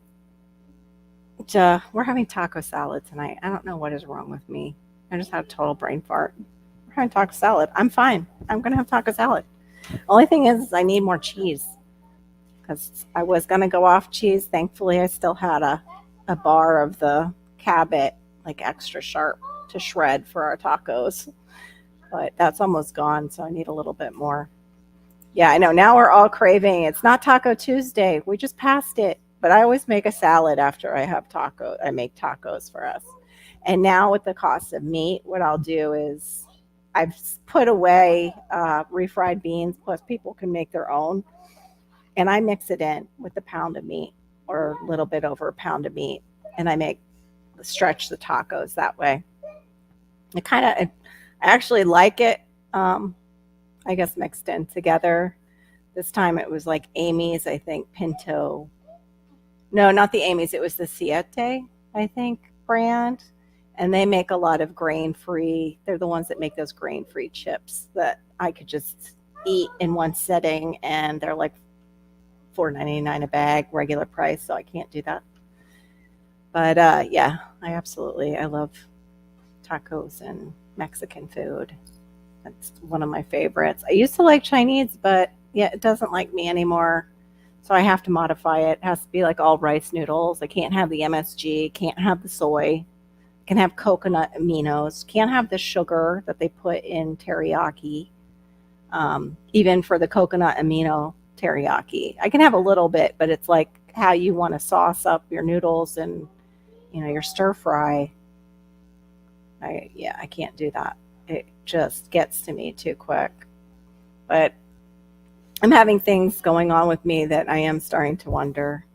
We're having taco salad tonight. I don't know what is wrong with me. I just had a total brain fart. We're having taco salad. I'm fine. I'm going to have taco salad. Only thing is I need more cheese because I was going to go off cheese. Thankfully, I still had a bar of the Cabot, like extra sharp to shred for our tacos. But that's almost gone, so I need a little bit more. Yeah, I know. Now we're all craving. It's not Taco Tuesday. We just passed it. But I always make a salad after I have taco. I make tacos for us. And now with the cost of meat, what I'll do is I've put away refried beans, plus people can make their own. And I mix it in with a pound of meat or a little bit over a pound of meat. And I stretch the tacos that way. I actually like it I guess, mixed in together. This time it was like Amy's, I think, Pinto. No, not the Amy's. It was the Siete, I think, brand. And they make a lot of grain free. They're the ones that make those grain free chips that I could just eat in one sitting. And they're like $4.99 a bag, regular price. So I can't do that. But yeah, I love tacos and Mexican food. That's one of my favorites. I used to like Chinese, but yeah, it doesn't like me anymore. So I have to modify it. It has to be like all rice noodles. I can't have the MSG, can't have the soy, can have coconut aminos, can't have the sugar that they put in teriyaki. Even for the coconut amino teriyaki, I can have a little bit, but it's like how you want to sauce up your noodles and your stir fry. I can't do that. It just gets to me too quick. But I'm having things going on with me that I am starting to wonder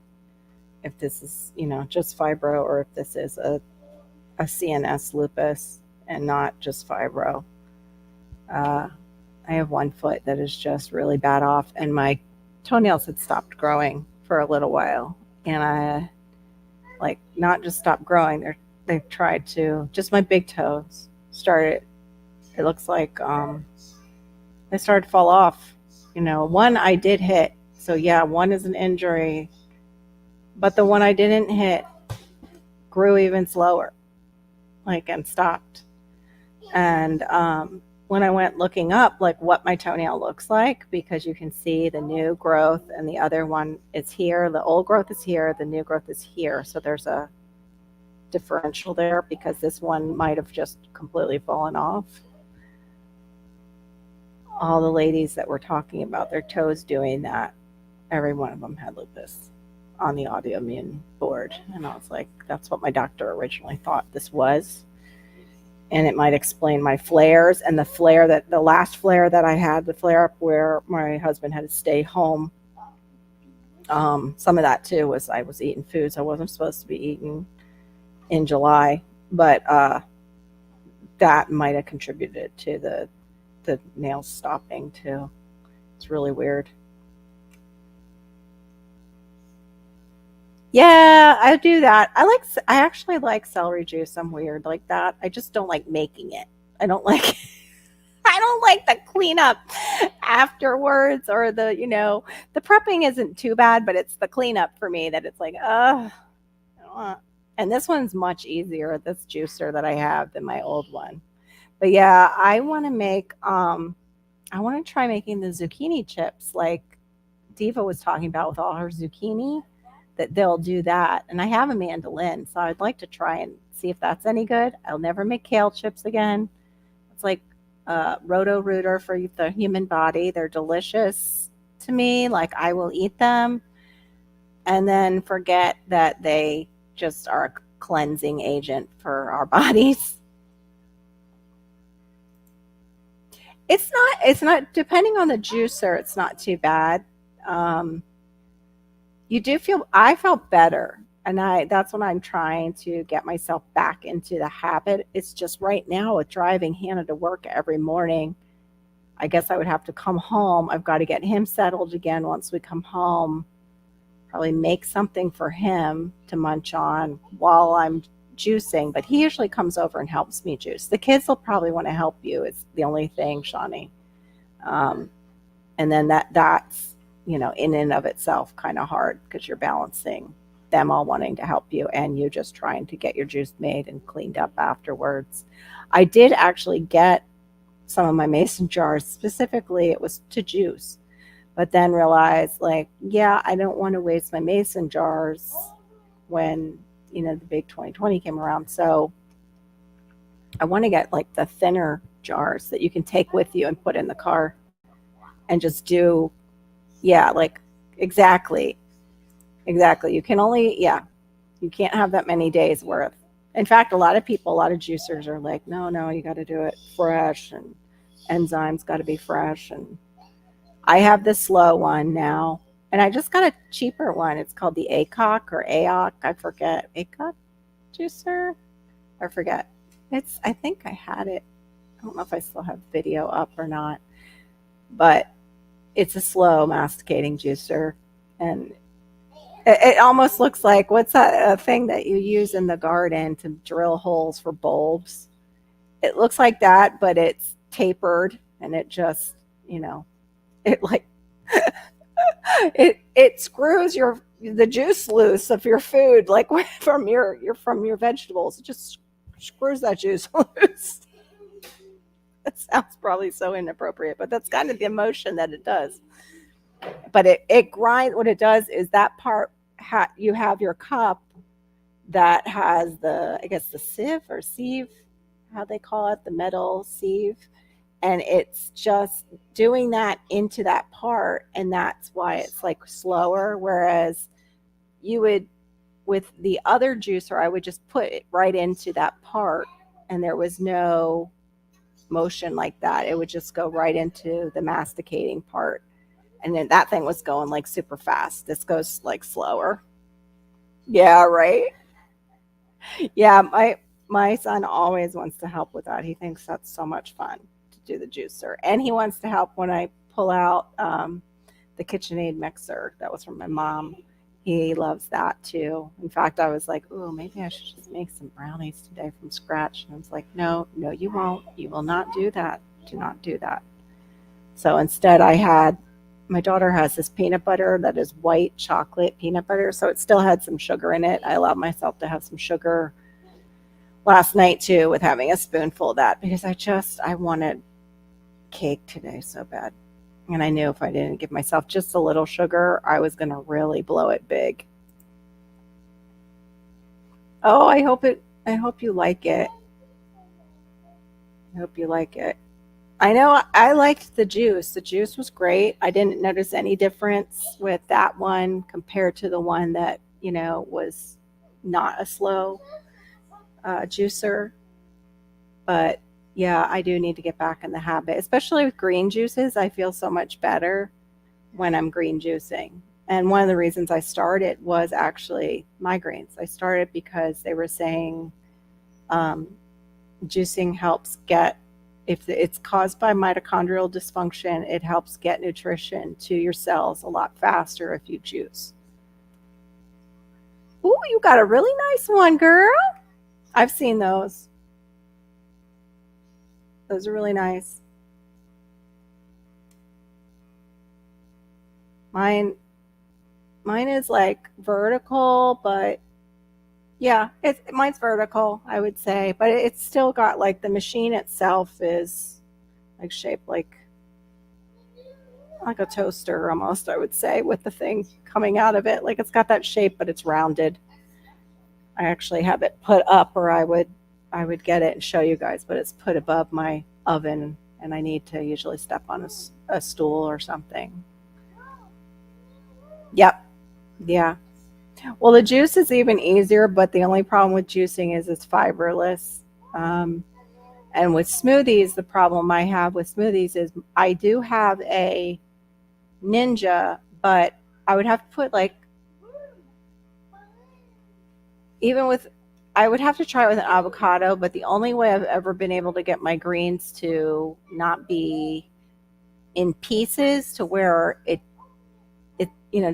if this is, just fibro or if this is a CNS lupus and not just fibro. I have one foot that is just really bad off, and my toenails had stopped growing for a little while. And I, like, not just stopped growing, they've tried to, just my big toes started, it looks like they started to fall off. One I did hit. So yeah, one is an injury, but the one I didn't hit grew even slower, and stopped. And when I went looking up, like, what my toenail looks like, because you can see the new growth and the other one is here. The old growth is here. The new growth is here. So there's a differential there because this one might have just completely fallen off. All the ladies that were talking about their toes doing that, every one of them had lupus on the autoimmune board. And I was like, that's what my doctor originally thought this was. And it might explain my flares and the last flare that I had, the flare up where my husband had to stay home. Some of that too was I was eating foods I wasn't supposed to be eating in July, but that might have contributed to the nails stopping too. It's really weird. Yeah, I do that. I actually like celery juice. I'm weird like that. I just don't like making it. I don't like I don't like the cleanup afterwards or the prepping isn't too bad, but it's the cleanup for me that it's like, I don't want. And this one's much easier, this juicer that I have, than my old one. But yeah, I want to try making the zucchini chips like Diva was talking about with all her zucchini, that they'll do that. And I have a mandolin, so I'd like to try and see if that's any good. I'll never make kale chips again. It's like roto rooter for the human body. They're delicious to me. Like, I will eat them and then forget that they just are a cleansing agent for our bodies. It's not depending on the juicer, it's not too bad. Um, I felt better, and that's what I'm trying to get myself back into the habit. It's just right now with driving Hannah to work every morning, I guess I would have to come home. I've got to get him settled again once we come home. Probably make something for him to munch on while I'm juicing, but he usually comes over and helps me juice. The kids will probably want to help you. It's the only thing, Shawnee. Um, and then that's in and of itself kind of hard because you're balancing them all wanting to help you and you just trying to get your juice made and cleaned up afterwards. I did actually get some of my mason jars. Specifically, it was to juice, but then realized, like, yeah, I don't want to waste my mason jars when the big 2020 came around. So I want to get like the thinner jars that you can take with you and put in the car and just do. Yeah, like, exactly. You can only, yeah, you can't have that many days worth. In fact, a lot of juicers are like, no, you got to do it fresh, and enzymes got to be fresh. And I have the slow one now, and I just got a cheaper one. It's called the ACOC or AOC. I forget. ACOC juicer? I forget. I think I had it. I don't know if I still have video up or not. but it's a slow masticating juicer. And it almost looks like, what's that thing that you use in the garden to drill holes for bulbs? It looks like that, but it's tapered, and it just, you know, it like it screws the juice loose of your food, like from your vegetables. It just screws that juice loose. That sounds probably so inappropriate, but that's kind of the emotion that it does. But it grinds. What it does is that part, you have your cup that has the, I guess, the sieve, how they call it, the metal sieve, and it's just doing that into that part, and that's why it's like slower. Whereas you would, with the other juicer, I would just put it right into that part, and there was no motion like that. It would just go right into the masticating part, and then that thing was going like super fast. This goes like slower. Yeah, right. Yeah, my son always wants to help with that. He thinks that's so much fun to do the juicer, and he wants to help when I pull out the KitchenAid mixer that was from my mom. He loves that too. In fact, I was like, "Oh, maybe I should just make some brownies today from scratch." And I was like, "No, no, you won't. You will not do that. Do not do that." So instead, my daughter has this peanut butter that is white chocolate peanut butter, so it still had some sugar in it. I allowed myself to have some sugar last night too, with having a spoonful of that, because I wanted cake today so bad. And I knew if I didn't give myself just a little sugar, I was going to really blow it big. Oh, I hope you like it. I hope you like it. I know I liked the juice. The juice was great. I didn't notice any difference with that one compared to the one that, was not a slow juicer. But yeah, I do need to get back in the habit, especially with green juices. I feel so much better when I'm green juicing. And one of the reasons I started was actually migraines. I started because they were saying um, juicing helps get, if it's caused by mitochondrial dysfunction, it helps get nutrition to your cells a lot faster if you juice. Ooh, you got a really nice one, girl. I've seen those. Those are really nice. Mine mine is like vertical, but yeah, mine's vertical, I would say, but it's still got like the machine itself is like shaped like a toaster almost, I would say, with the thing coming out of it. Like it's got that shape, but it's rounded. I actually have it put up, or I would get it and show you guys, but it's put above my oven, and I need to usually step on a stool or something. Yep. Yeah. Well, the juice is even easier, but the only problem with juicing is it's fiberless. Um, and with smoothies, the problem I have with smoothies is I do have a Ninja, but I would have to put like, even with, I would have to try it with an avocado, but the only way I've ever been able to get my greens to not be in pieces to where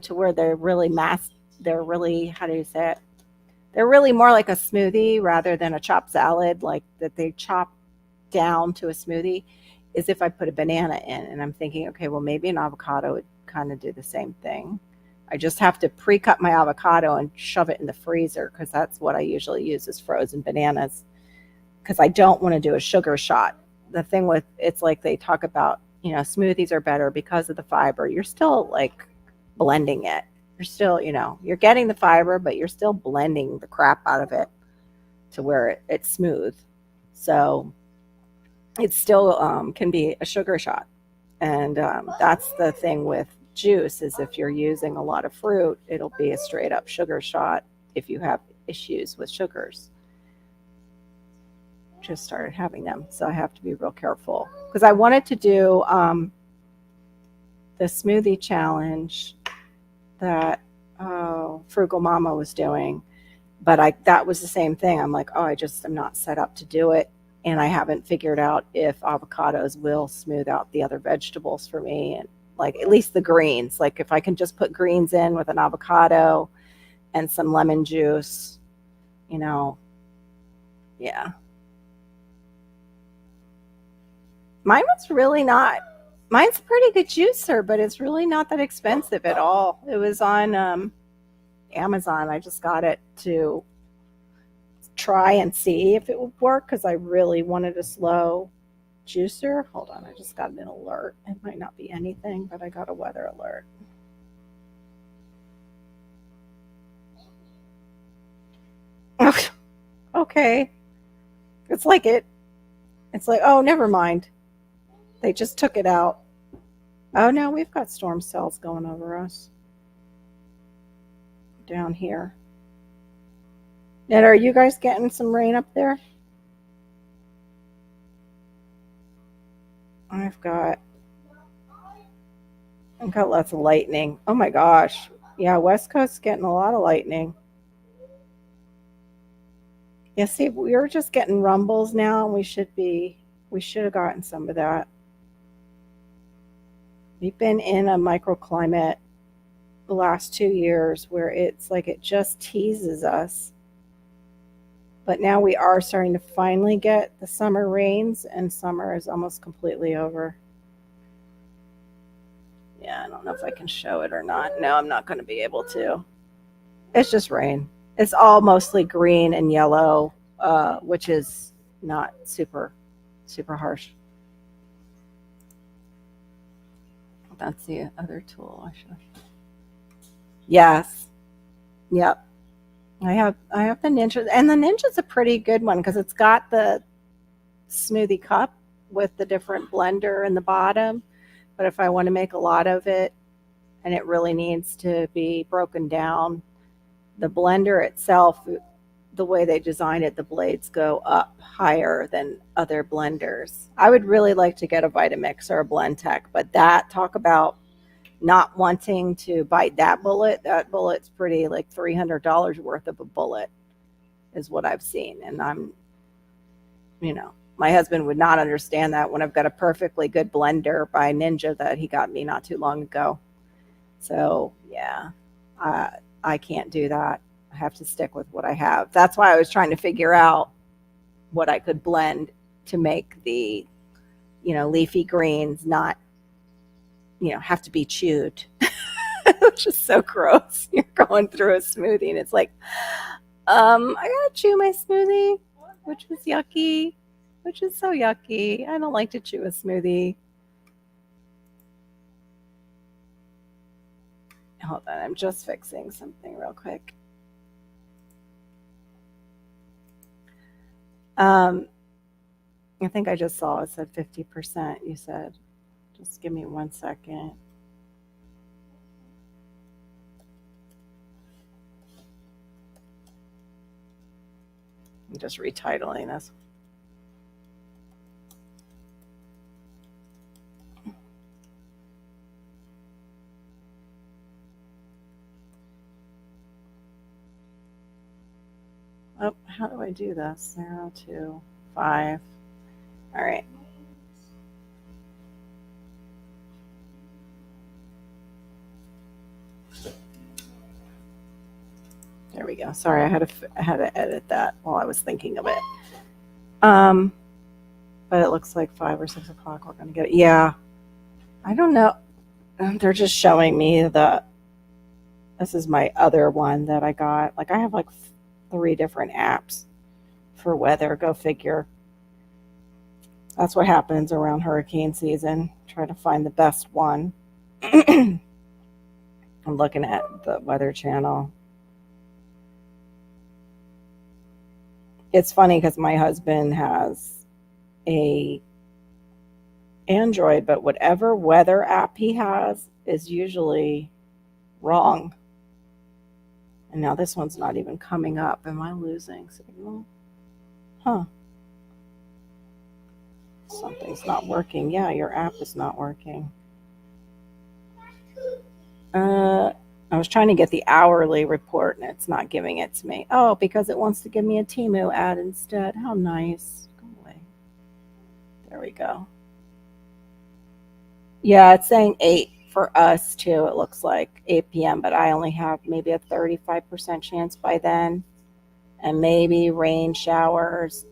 to where they're really, how do you say it? They're really more like a smoothie rather than a chopped salad, like that they chop down to a smoothie, is if I put a banana in. And I'm thinking, okay, well, maybe an avocado would kind of do the same thing. I just have to pre-cut my avocado and shove it in the freezer, because that's what I usually use, is frozen bananas, because I don't want to do a sugar shot. The thing with, it's like they talk about, smoothies are better because of the fiber. You're still like blending it. You're still, you're getting the fiber, but you're still blending the crap out of it to where it's smooth. So it still can be a sugar shot. And that's the thing with juice, is if you're using a lot of fruit, it'll be a straight up sugar shot if you have issues with sugars. Just started having them, so I have to be real careful, because I wanted to do the smoothie challenge that Frugal Mama was doing, but that was the same thing. I'm like, oh, I just am not set up to do it. and I haven't figured out if avocados will smooth out the other vegetables for me, and like at least the greens. Like if I can just put greens in with an avocado and some lemon juice, you know, yeah. Mine was really not. Mine's a pretty good juicer, but it's really not that expensive at all. It was on Amazon. I just got it to try and see if it would work because I really wanted a slow juicer. Hold on, I just got an alert. It might not be anything, but I got a weather alert. Okay. It's like it's like, oh, never mind. They just took it out. Oh no, we've got storm cells going over us down here. Ned, are you guys getting some rain up there? I've got I've got lots of lightning. Oh my gosh. Yeah, West Coast's getting a lot of lightning. Yeah, see, we were just getting rumbles now, and we should have gotten some of that. We've been in a microclimate the last 2 years where it's like it just teases us. But now we are starting to finally get the summer rains, and summer is almost completely over. Yeah, I don't know if I can show it or not. No, I'm not going to be able to. It's just rain. It's all mostly green and yellow, which is not super harsh. That's the other tool I should. Yes. Yep. I have the Ninja, and the Ninja's a pretty good one because it's got the smoothie cup with the different blender in the bottom. But if I want to make a lot of it and it really needs to be broken down, the blender itself, the way they designed it, the blades go up higher than other blenders. I would really like to get a Vitamix or a Blendtec, but that, talk about not wanting to bite that bullet. That bullet's pretty, like $300 worth of a bullet is what I've seen. And my husband would not understand that when I've got a perfectly good blender by Ninja that he got me not too long ago. So yeah, I can't do that. I have to stick with what I have. That's why I was trying to figure out what I could blend to make the, leafy greens not, have to be chewed, which is so gross. You're going through a smoothie and it's like, I gotta chew my smoothie, which was yucky, which is so yucky. I don't like to chew a smoothie. Hold on, I'm just fixing something real quick. I think I just saw it said 50%. You said, just give me 1 second. I'm just retitling this. Oh, how do I do this? 0, 2, 5. All right. There we go. Sorry, I had to edit that while I was thinking of it. But it looks like 5 or 6 o'clock. We're gonna get it. Yeah, I don't know. They're just showing me this is my other one that I got. Like I have like 3 different apps for weather. Go figure. That's what happens around hurricane season. Try to find the best one. I'm looking at the Weather Channel. It's funny because my husband has a Android, but whatever weather app he has is usually wrong. And now this one's not even coming up. Am I losing signal? Huh. Something's not working. Yeah, your app is not working. I was trying to get the hourly report and it's not giving it to me. Oh, because it wants to give me a Temu ad instead. How nice. Go away. There we go. Yeah, it's saying 8 for us too. It looks like 8 p.m., but I only have maybe a 35% chance by then. And maybe rain showers.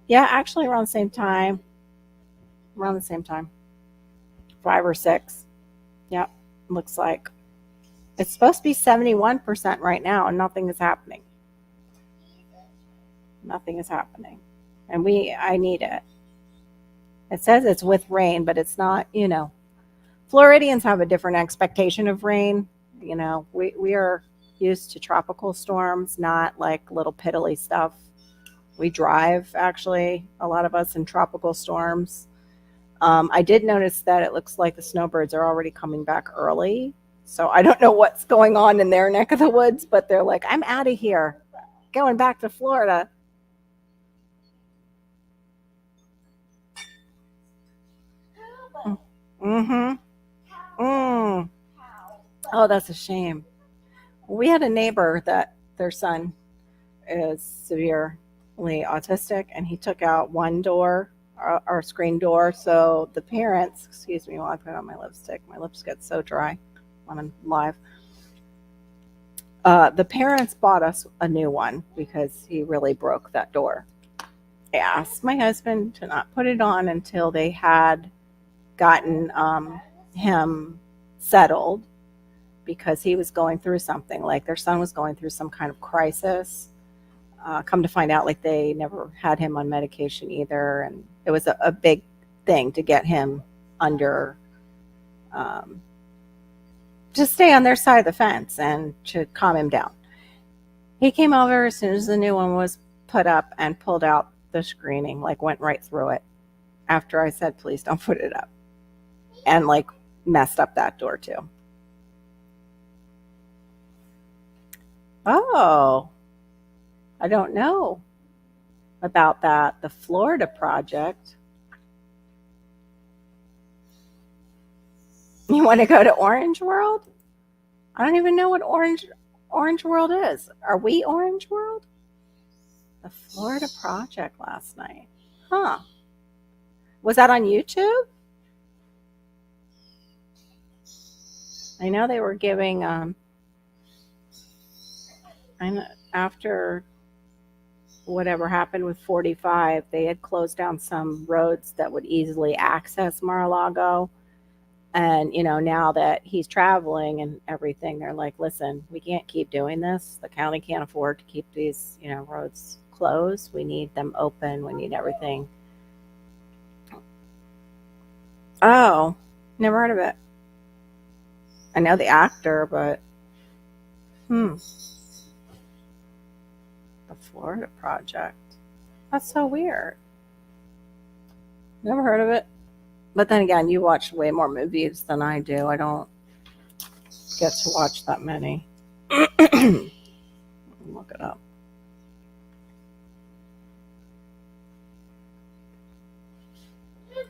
Yeah, actually around the same time. Around the same time. 5 or 6. Yep. Looks like it's supposed to be 71% right now, and nothing is happening. Nothing is happening. And I need it. It says it's with rain, but it's not, Floridians have a different expectation of rain. We are used to tropical storms, not like little piddly stuff. We drive, actually, a lot of us in tropical storms. I did notice that it looks like the snowbirds are already coming back early. So I don't know what's going on in their neck of the woods, but they're like, I'm out of here, going back to Florida. Mm-hmm. Mm. Oh, that's a shame. We had a neighbor that their son is severely autistic, and he took out one door, our screen door. So the parents, excuse me while I put on my lipstick, my lips get so dry when I'm live. The parents bought us a new one because he really broke that door. I asked my husband to not put it on until they had gotten him settled, because he was going through something, like their son was going through some kind of crisis. Come to find out, like, they never had him on medication either, and it was a big thing to get him under, um, to stay on their side of the fence and to calm him down. He came over as soon as the new one was put up and pulled out the screening, like went right through it after I said, please don't put it up, and like messed up that door too. Oh, I don't know about that. The Florida project. You want to go to Orange World? I don't even know what Orange World is. Are we Orange World? The Florida project last night. Huh. Was that on YouTube? I know they were giving I know after whatever happened with 45, they had closed down some roads that would easily access Mar-a-Lago. And, now that he's traveling and everything, they're like, listen, we can't keep doing this. The county can't afford to keep these, roads closed. We need them open. We need everything. Oh, never heard of it. I know the actor, but the Florida Project. That's so weird. Never heard of it. But then again, you watch way more movies than I do. I don't get to watch that many. Look it up.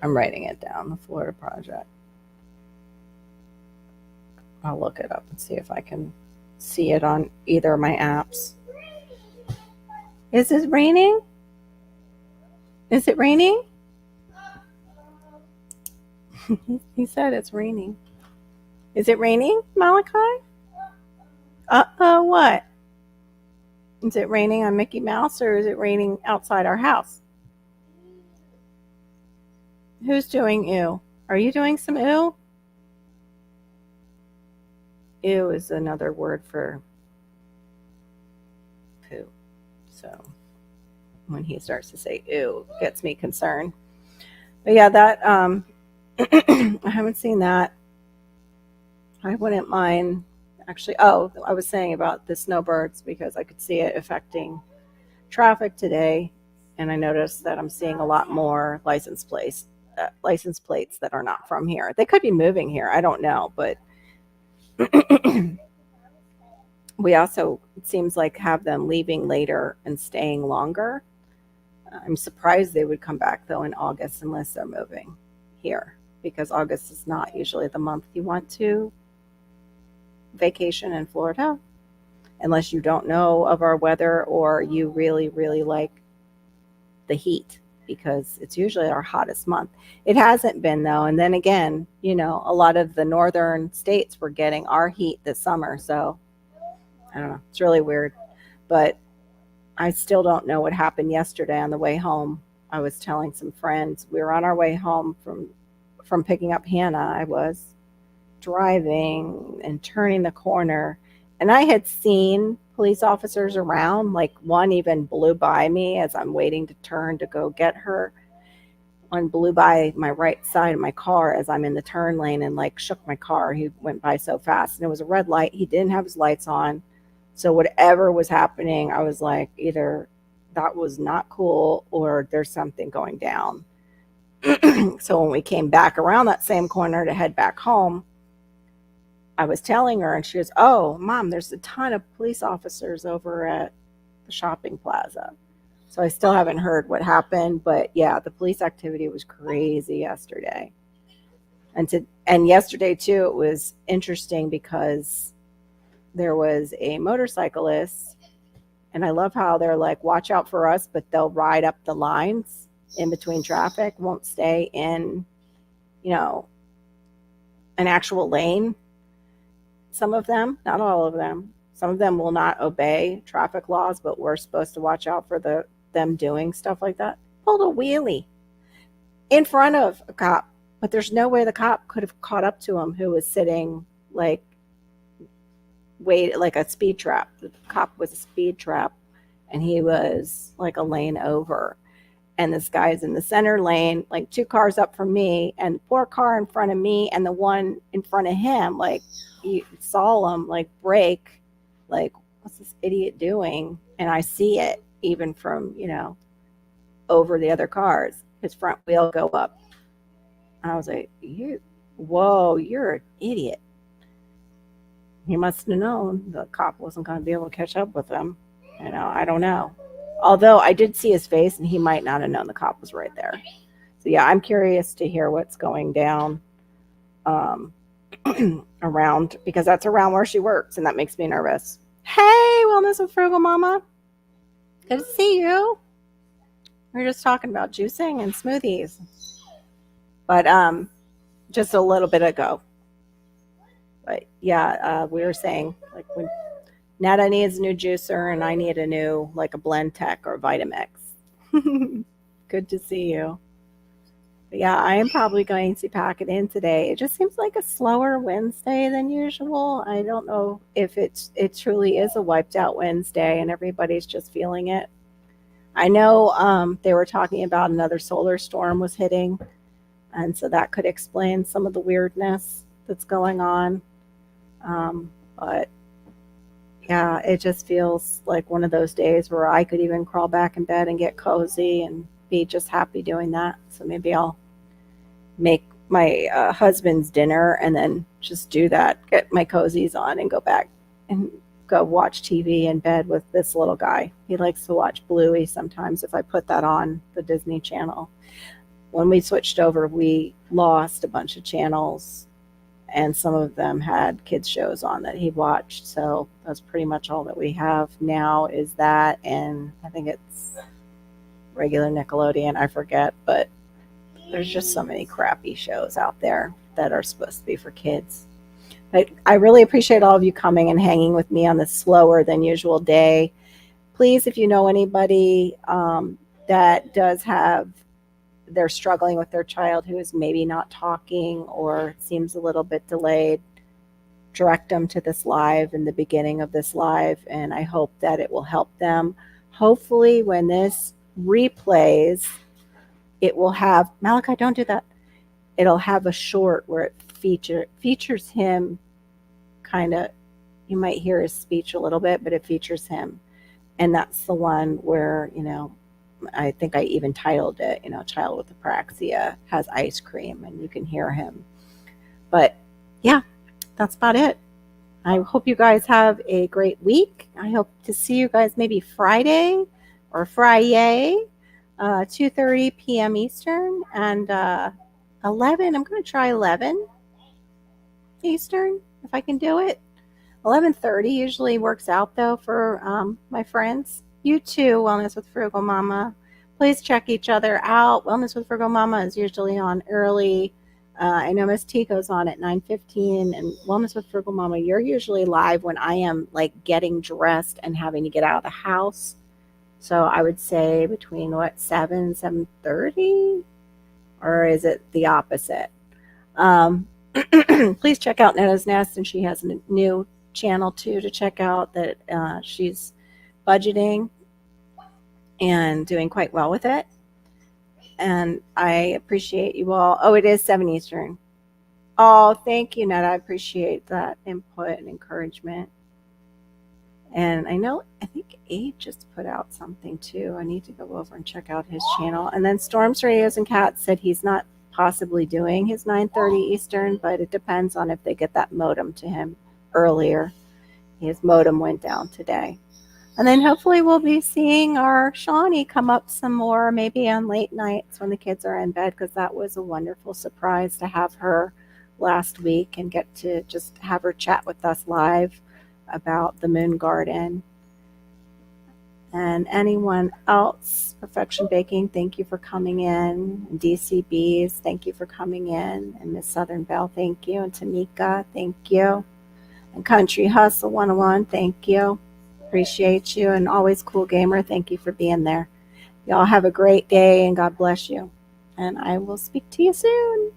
I'm writing it down, the Florida Project. I'll look it up and see if I can see it on either of my apps. Is it raining? Is it raining? He said it's raining. Is it raining, Malachi? What? Is it raining on Mickey Mouse, or is it raining outside our house? Who's doing ew? Are you doing some ew? Ew is another word for poo. So when he starts to say ew, it gets me concerned. But yeah, that I haven't seen that. I wouldn't mind actually. Oh, I was saying about the snowbirds because I could see it affecting traffic today, and I noticed that I'm seeing a lot more license plates that are not from here. They could be moving here. I don't know, but we also, it seems like, have them leaving later and staying longer. I'm surprised they would come back though in August unless they're moving here, because August is not usually the month you want to vacation in Florida, unless you don't know of our weather or you really, really like the heat. because it's usually our hottest month. It hasn't been though. And then again, a lot of the northern states were getting our heat this summer. So I don't know. It's really weird. But I still don't know what happened yesterday on the way home. I was telling some friends we were on our way home from picking up Hannah. I was driving and turning the corner, and I had seen police officers around. Like one even blew by me as I'm waiting to turn to go get her. One blew by my right side of my car as I'm in the turn lane and like shook my car. He went by so fast, and it was a red light. He didn't have his lights on. So whatever was happening, I was like, either that was not cool or there's something going down. So when we came back around that same corner to head back home, I was telling her, and she goes, "Oh, Mom, there's a ton of police officers over at the shopping plaza." So I still haven't heard what happened, but yeah, the police activity was crazy yesterday. And yesterday too, it was interesting because there was a motorcyclist, and I love how they're like, "Watch out for us," but they'll ride up the lines in between traffic, won't stay in, you know, an actual lane. Some of them, not all of them. Some of them will not obey traffic laws, but we're supposed to watch out for them doing stuff like that. Pulled a wheelie in front of a cop, but there's no way the cop could have caught up to him, who was sitting like like a speed trap. The cop was a speed trap, and he was like a lane over. And this guy's in the center lane, like two cars up from me, and the poor car in front of me and the one in front of him, like you saw him like brake, like, what's this idiot doing? And I see it even from, over the other cars, his front wheel go up. And I was like, whoa, you're an idiot. He must have known the cop wasn't going to be able to catch up with him. I don't know. Although I did see his face, and he might not have known the cop was right there. So yeah, I'm curious to hear what's going down around, because that's around where she works, and that makes me nervous. Hey, Wellness with Frugal Mama. Good to see you. We were just talking about juicing and smoothies. But just a little bit ago. But yeah, we were saying, like, when Netta needs a new juicer, and I need a new, like a Blend Tech or Vitamix. Good to see you. But yeah, I am probably going to pack it in today. It just seems like a slower Wednesday than usual. I don't know if it truly is a wiped out Wednesday and everybody's just feeling it. I know they were talking about another solar storm was hitting, and so that could explain some of the weirdness that's going on. But yeah, it just feels like one of those days where I could even crawl back in bed and get cozy and be just happy doing that. So maybe I'll make my husband's dinner and then just do that, get my cozies on and go back and go watch TV in bed with this little guy. He likes to watch Bluey sometimes if I put that on the Disney Channel. When we switched over, we lost a bunch of channels, and some of them had kids shows on that he watched. So that's pretty much all that we have now is that, and I think it's regular Nickelodeon, I forget, but there's just so many crappy shows out there that are supposed to be for kids. But I really appreciate all of you coming and hanging with me on this slower than usual day. Please, if you know anybody that does have, they're struggling with their child who is maybe not talking or seems a little bit delayed, direct them to this live in the beginning of this live, and I hope that it will help them. Hopefully when this replays, it will have, Malachi, don't do that. It'll have a short where it features him, kind of, you might hear his speech a little bit, but it features him. And that's the one where, I think I even titled it, Child with Apraxia has ice cream, and you can hear him. But yeah, that's about it. I hope you guys have a great week. I hope to see you guys maybe Friday or Friday, 2:30 p.m. Eastern, and 11. I'm going to try 11 Eastern if I can do it. 11:30 usually works out though for my friends. You too, Wellness with Frugal Mama. Please check each other out. Wellness with Virgo Mama is usually on early. I know Miss Tico's on at 9:15, and Wellness with Virgo Mama, you're usually live when I am like getting dressed and having to get out of the house. So I would say between 7:30, or is it the opposite? Please check out Netta's Nest, and she has a new channel too to check out that she's budgeting and doing quite well with it. And I appreciate you all. Oh, it is 7 Eastern. Oh, thank you, Netta. I appreciate that input and encouragement. And I think Abe just put out something too. I need to go over and check out his channel. And then Storms, Radios, and Cats said he's not possibly doing his 9:30 Eastern, but it depends on if they get that modem to him earlier. His modem went down today. And then hopefully we'll be seeing our Shawnee come up some more, maybe on late nights when the kids are in bed, because that was a wonderful surprise to have her last week and get to just have her chat with us live about the Moon Garden. And anyone else, Perfection Baking, thank you for coming in. And DCBs, thank you for coming in. And Miss Southern Belle, thank you. And Tamika, thank you. And Country Hustle 101, thank you. Appreciate you. And Always Cool Gamer, thank you for being there. Y'all have a great day and God bless you. And I will speak to you soon.